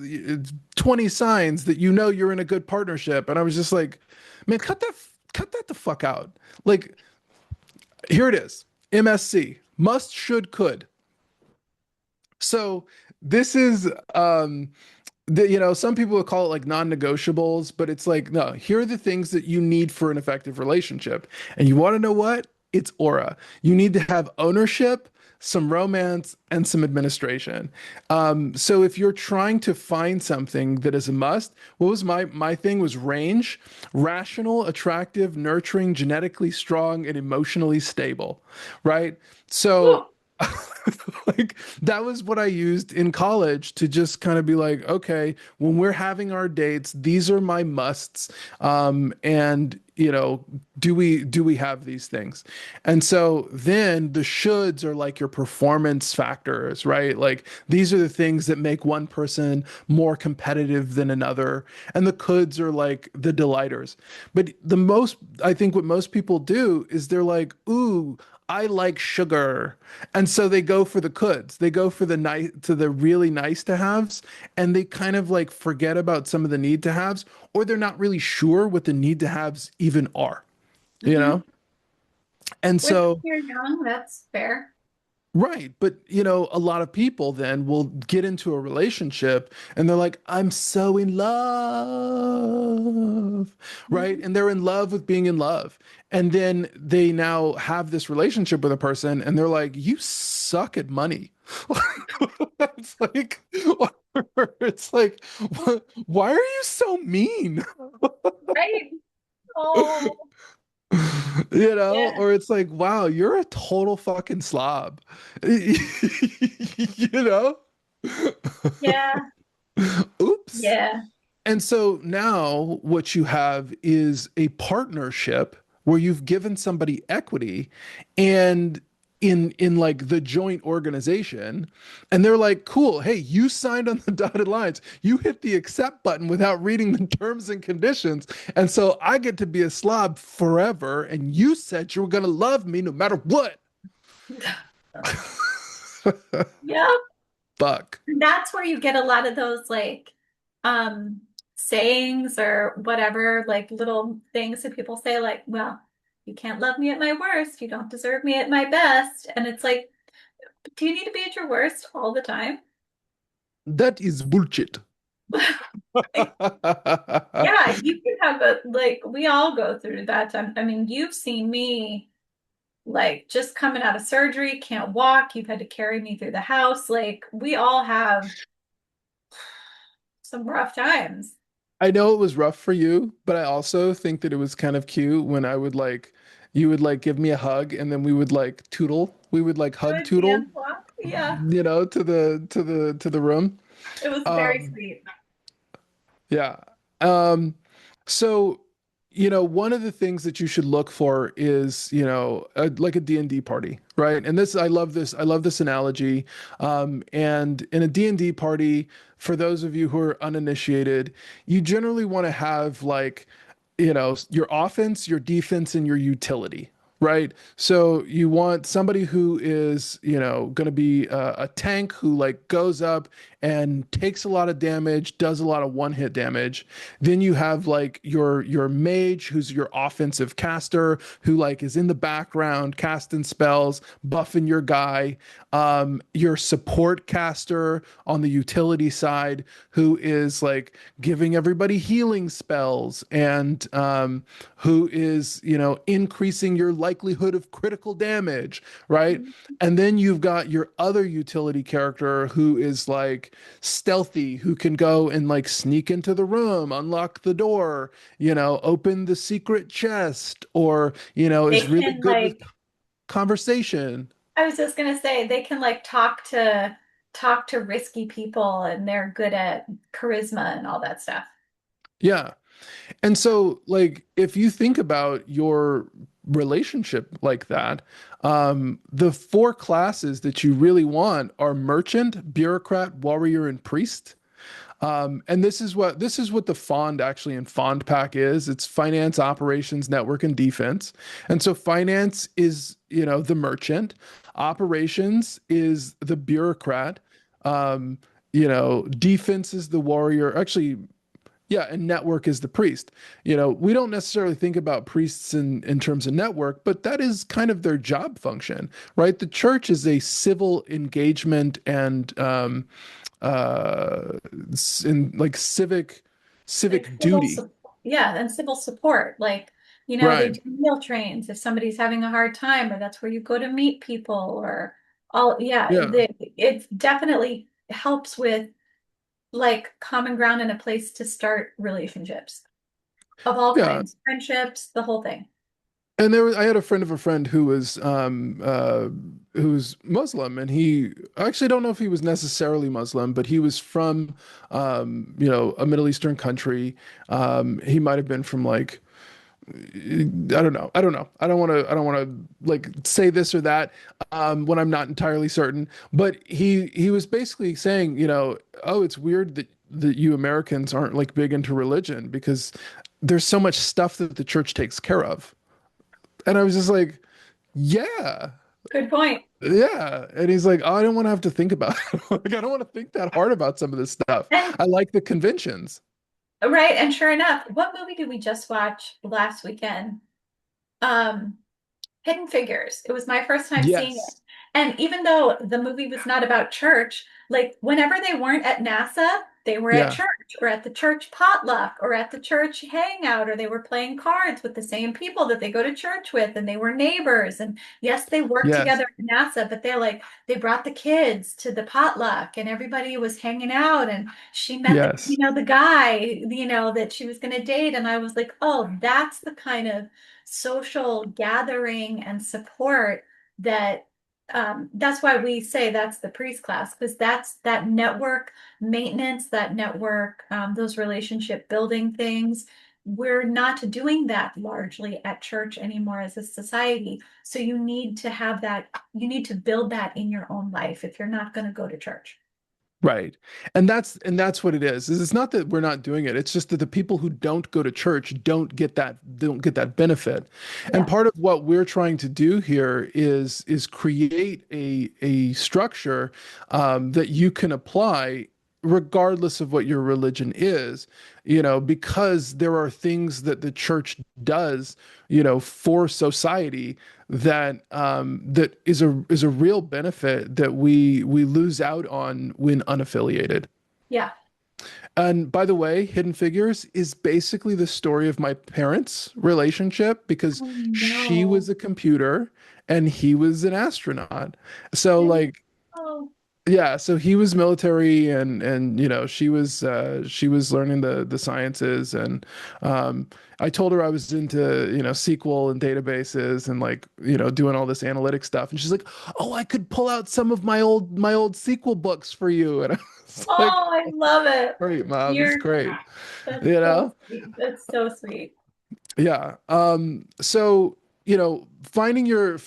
20 signs that you're in a good partnership. And I was just like, man, cut that the fuck out. Like, here it is. MSC, must, should, could. So this is some people would call it like non-negotiables, but it's like, no, here are the things that you need for an effective relationship. And you want to know what? It's aura. You need to have ownership, some romance, and some administration. So if you're trying to find something that is a must, what was my thing was range, rational, attractive, nurturing, genetically strong, and emotionally stable, right? So Whew. like that was what I used in college to just kind of be like, okay, when we're having our dates, these are my musts. And do we have these things? And so then the shoulds are like your performance factors, right? Like these are the things that make one person more competitive than another. And the coulds are like the delighters. But I think what most people do is they're like, ooh, I like sugar. And so they go for the coulds. They go for the really nice to haves, and they kind of like forget about some of the need to haves, or they're not really sure what the need to haves even are, you Hmm. know? And Which, so, you're young, that's fair. right, but a lot of people then will get into a relationship and they're like, I'm so in love, right? Mhm. And they're in love with being in love. And then they now have this relationship with a person and they're like, you suck at money. It's like, it's like, why are you so mean? Right? Oh, yeah, Or it's like, wow, you're a total fucking slob. You know? yeah, Oops. yeah. And so now what you have is a partnership where you've given somebody equity and in like the joint organization, and they're like, cool, hey, you signed on the dotted lines, you hit the accept button without reading the terms and conditions, and so I get to be a slob forever, and you said you were gonna love me no matter what. Yeah. Fuck. That's where you get a lot of those like um sayings or whatever, like little things that people say, like, well, you can't love me at my worst, you don't deserve me at my best. And it's like, do you need to be at your worst all the time? That is bullshit. Like, yeah, you can have a like we all go through that time. I mean, you've seen me like just coming out of surgery, can't walk, you've had to carry me through the house. Like we all have some rough times. I know it was rough for you, but I also think that it was kind of cute when you would like give me a hug and then we would like tootle. We would like It hug was tootle, dance walk. Yeah, to the room. it was very Um, sweet. yeah. Um, so, one of the things that you should look for is, like a D&D party, right? And I love this analogy. And in a D&D party, for those of you who are uninitiated, you generally want to have like, your offense, your defense, and your utility. Right. So you want somebody who is, going to be a tank who like goes up and takes a lot of damage, does a lot of one-hit damage. Then you have like your mage who's your offensive caster who like is in the background casting spells, buffing your guy. Your support caster on the utility side who is like giving everybody healing spells and who is, increasing your likelihood of critical damage, right? And then you've got your other utility character who is like stealthy, who can go and like sneak into the room, unlock the door, open the secret chest, or, is They really can good with like, conversation. I was just gonna say, they can like talk to risky people and they're good at charisma and all that stuff. Yeah. And so, like, if you think about your relationship like that, the four classes that you really want are merchant, bureaucrat, warrior, and priest. And this is what the fond actually in fond pack is. It's finance, operations, network, and defense. And so finance is, the merchant. Operations is the bureaucrat. Um, defense is the warrior. Actually, yeah, and network is the priest. We don't necessarily think about priests in terms of network, but that is kind of their job function, right? The church is a civil engagement and in like Like civic civil duty. support, yeah, and civil support. Like, they Right. do meal trains if somebody's having a hard time, or that's where you go to meet people, or all, yeah, Yeah. it definitely helps with like common ground and a place to start relationships of all Yeah. kinds, friendships, the whole thing. And I had a friend of a friend who was Muslim, and I actually don't know if he was necessarily Muslim, but he was from a Middle Eastern country. He might have been from like I don't know. I don't know. I don't want to like say this or that when I'm not entirely certain. But he was basically saying, oh, it's weird that you Americans aren't like big into religion because there's so much stuff that the church takes care of. And I was just like, yeah, Good point. yeah. And he's like, oh, I don't want to have to think about it. Like, I don't want to think that hard about some of this stuff. And I like the conventions. right, and sure enough, what movie did we just watch last weekend? Um, Hidden Figures. It was my first time seeing it. Yes. And even though the movie was not about church, like whenever they weren't at NASA, they were at Yeah. church or at the church potluck or at the church hangout, or they were playing cards with the same people that they go to church with, and they were neighbors. And yes, they worked Yes. together at NASA, but they brought the kids to the potluck and everybody was hanging out, and she met Yes. the guy, that she was going to date. And I was like, oh, that's the kind of social gathering and support that that's why we say that's the priest class, because that's that network maintenance, that network, those relationship building things. We're not doing that largely at church anymore as a society. So you need to have that, you need to build that in your own life if you're not going to go to church. Right. And that's what it is. It's not that we're not doing it. It's just that the people who don't go to church don't get that benefit. And Yeah. part of what we're trying to do here is create a structure that you can apply regardless of what your religion is, because there are things that the church does, for society that is a real benefit that we lose out on when unaffiliated. Yeah. And by the way, Hidden Figures is basically the story of my parents' relationship because Oh she no. was a computer and he was an astronaut. So I like know. yeah, so he was military and she was learning the sciences and I told her I was into, SQL and databases and like, doing all this analytic stuff and she's like, "Oh, I could pull out some of my old SQL books for you." And I was like, Oh, I love it. "Great, mom. It's You're great." That's You so know? sweet. That's so sweet. Yeah. So, having your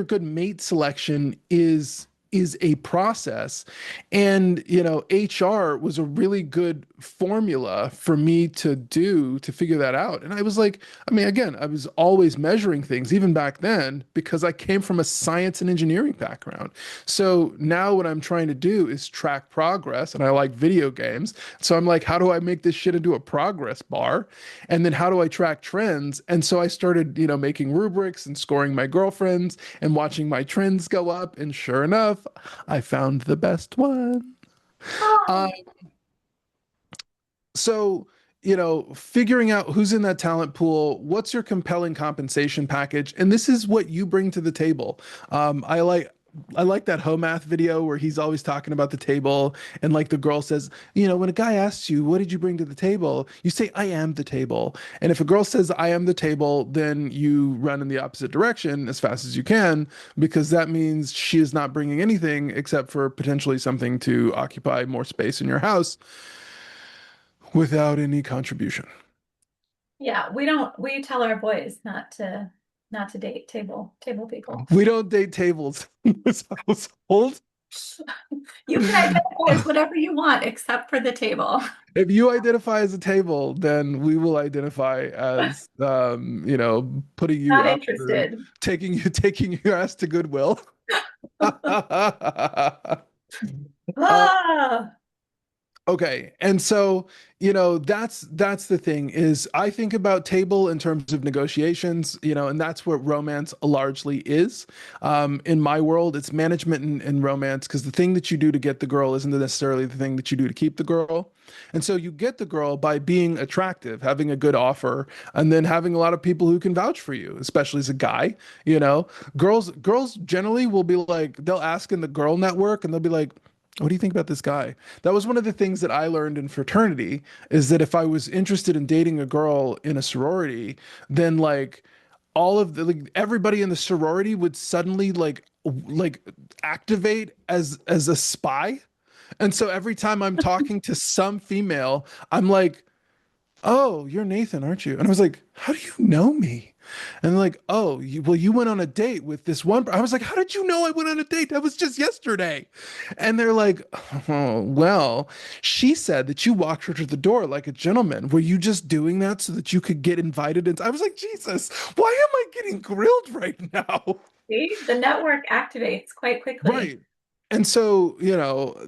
good mate selection is a process. And, HR was a really good formula for me to figure that out. And I was like, I mean, again, I was always measuring things even back then because I came from a science and engineering background. So now what I'm trying to do is track progress and I like video games. So I'm like, how do I make this shit into a progress bar? And then how do I track trends? And so I started, making rubrics and scoring my girlfriends and watching my trends go up. And sure enough, I found the best one. Uh, Oh, so, figuring out who's in that talent pool, what's your compelling compensation package, and this is what you bring to the table. I like that Homath video where he's always talking about the table, and like the girl says, when a guy asks you, "What did you bring to the table?" You say, "I am the table." And if a girl says, "I am the table," then you run in the opposite direction as fast as you can because that means she is not bringing anything except for potentially something to occupy more space in your house without any contribution. yeah. We tell our boys not to date table people. We don't date tables in this household. You can identify as whatever you want except for the table. If you identify as a table, then we will identify as, putting you Not out for interested. taking your ass to Goodwill. Um, Ah, Okay. And so, that's the thing is I think about table in terms of negotiations, and that's what romance largely is. In my world, it's management and romance because the thing that you do to get the girl isn't necessarily the thing that you do to keep the girl. And so you get the girl by being attractive, having a good offer, and then having a lot of people who can vouch for you, especially as a guy, you know. Girls generally will be like, they'll ask in the girl network and they'll be like, what do you think about this guy? That was one of the things that I learned in fraternity is that if I was interested in dating a girl in a sorority, then like all of the like everybody in the sorority would suddenly like activate as a spy. And so every time I'm talking to some female, I'm like, "Oh, you're Nathan, aren't you?" And I was like, "How do you know me?" And like, "Oh, you went on a date with this one." I was like, "How did you know I went on a date? That was just yesterday." And they're like, "Oh, well, she said that you walked her to the door like a gentleman. Were you just doing that so that you could get invited?" And I was like, "Jesus, why am I getting grilled right now?" See, the network activates quite quickly. Right. And so,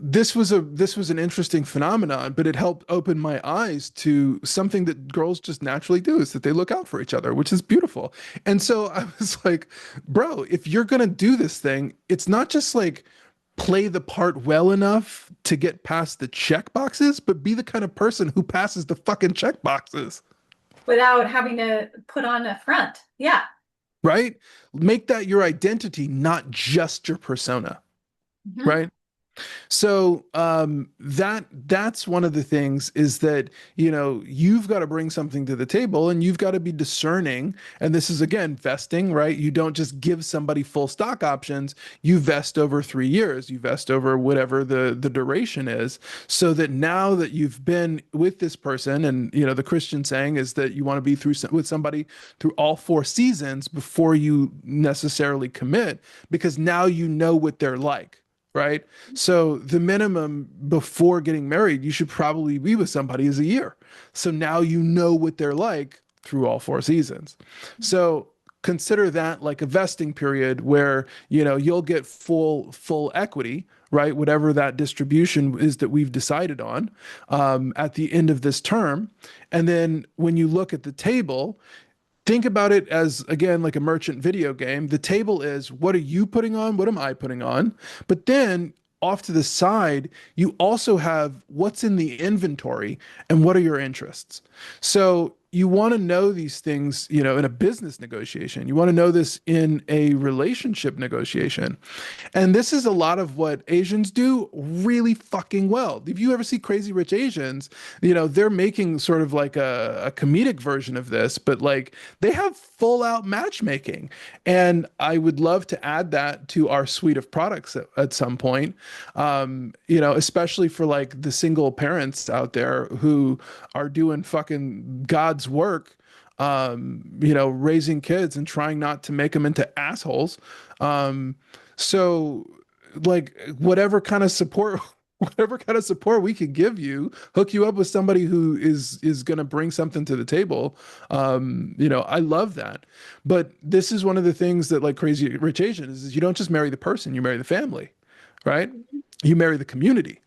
this was an interesting phenomenon, but it helped open my eyes to something that girls just naturally do is that they look out for each other, which is beautiful. And so I was like, bro, if you're gonna do this thing, it's not just like play the part well enough to get past the check boxes, but be the kind of person who passes the fucking check boxes, Without having to put on a front. Yeah. right? Make that your identity, not just your persona, Mhm. right? So that's one of the things is that you've got to bring something to the table and you've got to be discerning. And this is again vesting, right? You don't just give somebody full stock options. You vest over 3 years. You vest over whatever the duration is, so that now that you've been with this person, and the Christian saying is that you want to be with somebody through all 4 seasons before you necessarily commit, because now you know what they're like. Right. So the minimum before getting married, you should probably be with somebody is a year. So now you know what they're like through all 4 seasons. So consider that like a vesting period where, you'll get full equity, right? Whatever that distribution is that we've decided on at the end of this term. And then when you look at the table, think about it as again like a merchant video game. The table is what are you putting on? What am I putting on? But then off to the side, you also have what's in the inventory and what are your interests. So you want to know these things, in a business negotiation. You want to know this in a relationship negotiation. And this is a lot of what Asians do really fucking well. If you ever see Crazy Rich Asians, they're making sort of like a comedic version of this, but like they have full out matchmaking. And I would love to add that to our suite of products at some point, especially for like the single parents out there who are doing fucking God's work, raising kids and trying not to make them into assholes. Um, so like whatever kind of support we can give you, hook you up with somebody who is going to bring something to the table. I love that. But this is one of the things that like Crazy Rich Asians is you don't just marry the person, you marry the family, right? You marry the community.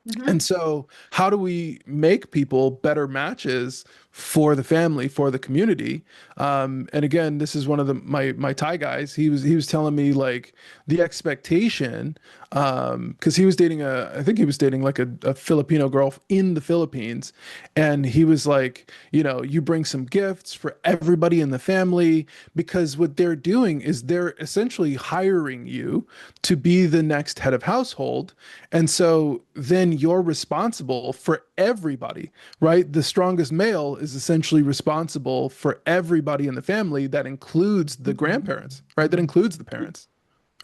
Mhm. And so, how do we make people better matches for the family, for the community? And again, this is one of my Thai guys. He was telling me like the expectation, because he was dating I think he was dating like a Filipino girl in the Philippines, and he was like, you bring some gifts for everybody in the family because what they're doing is they're essentially hiring you to be the next head of household. And so then you're responsible for everybody, right? The strongest male is essentially responsible for everybody in the family. That includes the grandparents, right? That includes the parents,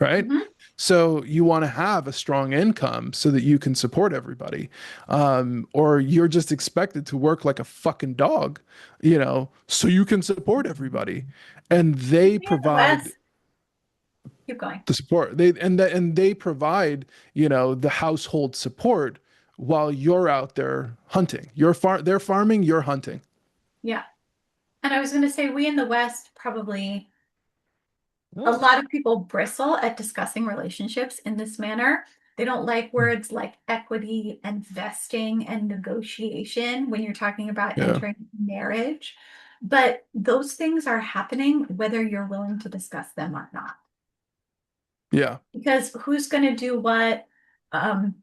right? Mhm. So you want to have a strong income so that you can support everybody. Or you're just expected to work like a fucking dog, so you can support everybody. And they We in the provide West. Keep going. the support. They provide, the household support while you're out there hunting. They're farming, you're hunting. Yeah. And I was going to say, we in the West probably, a lot of people bristle at discussing relationships in this manner. They don't like words like equity and vesting and negotiation when you're talking about Yeah. entering marriage. But those things are happening whether you're willing to discuss them or not. Yeah. Because who's going to do what, um,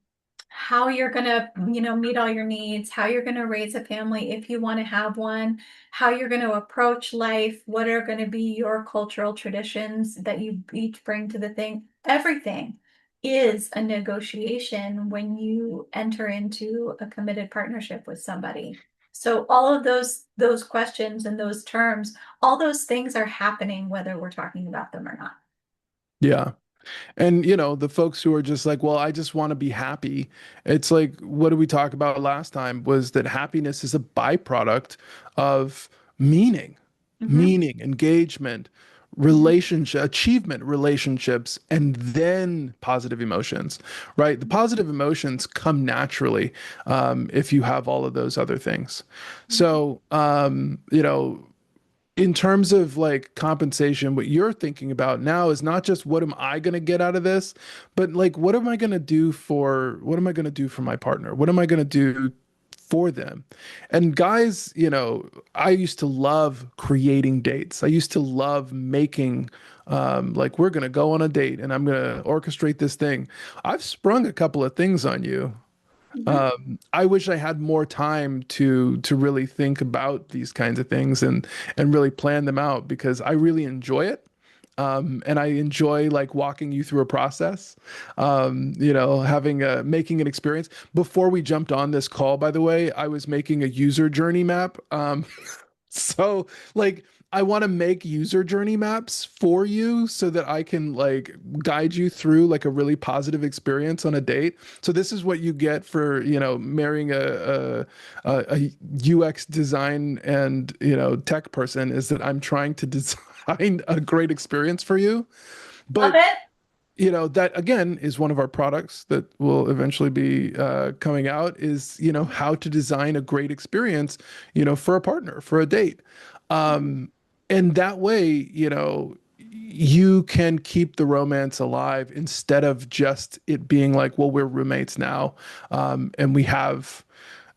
how you're going to, meet all your needs, how you're going to raise a family if you want to have one, how you're going to approach life, what are going to be your cultural traditions that you each bring to the thing. Everything is a negotiation when you enter into a committed partnership with somebody. So all of those questions and those terms, all those things are happening whether we're talking about them or not. Yeah. And the folks who are just like, well, I just want to be happy. It's like, what did we talk about last time? Was that happiness is a byproduct of meaning, Mhm. engagement, Mhm. relationship, achievement, relationships, and then positive emotions, right? The positive emotions come naturally if you have all of those other things. Mhm. So, in terms of like compensation, what you're thinking about now is not just what am I going to get out of this, but like what am I going to do for my partner? What am I going to do for them? And guys, I used to love creating dates. I used to love making like we're going to go on a date and I'm going to orchestrate this thing. I've sprung a couple of things on you. Mhm. I wish I had more time to really think about these kinds of things and really plan them out because I really enjoy it. And I enjoy like walking you through a process, having making an experience. Before we jumped on this call, by the way, I was making a user journey map. So, like, I want to make user journey maps for you so that I can like guide you through like a really positive experience on a date. So this is what you get for, marrying a UX design and, tech person is that I'm trying to design a great experience for you. Love But it. that again is one of our products that will eventually be coming out is, how to design a great experience, for a partner, for a date. Um, and that way, you can keep the romance alive instead of just it being like, well, we're roommates now. And we have,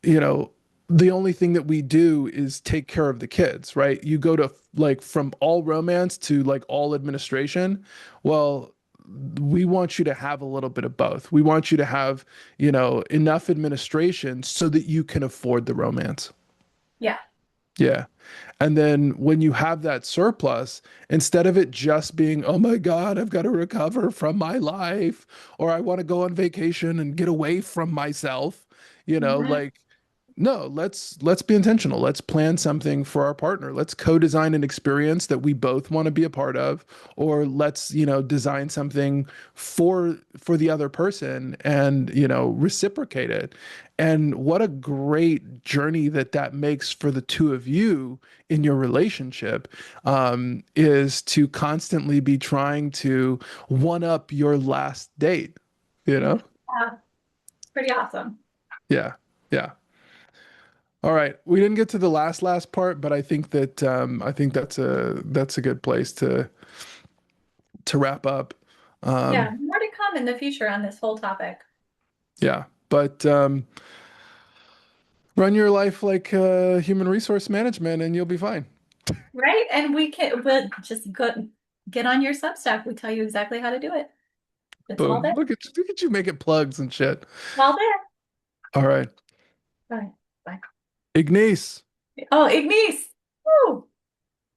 you know, the only thing that we do is take care of the kids, right? You go to like from all romance to like all administration. Well, we want you to have a little bit of both. We want you to have, enough administration so that you can afford the romance. Yeah. Yeah. And then when you have that surplus, instead of it just being, oh my God, I've got to recover from my life, or I want to go on vacation and get away from myself, Mhm. like no, let's be intentional. Let's plan something for our partner. Let's co-design an experience that we both want to be a part of, or let's, design something for the other person and, reciprocate it. And what a great journey that makes for the two of you in your relationship is to constantly be trying to one up your last date, you know? Yeah, pretty awesome. Yeah. Yeah. All right, we didn't get to the last part, but I think that's a good place to wrap up. Yeah, Um, more to come in the future on this whole topic, yeah, but run your life like human resource management, and you'll be fine. right? And we'll just go get on your Substack. We tell you exactly how to do it. It's all Boom! there. Look at you making plugs and shit. It's all there. All right, Bye. Bye. Ignice. Oh, Ignis.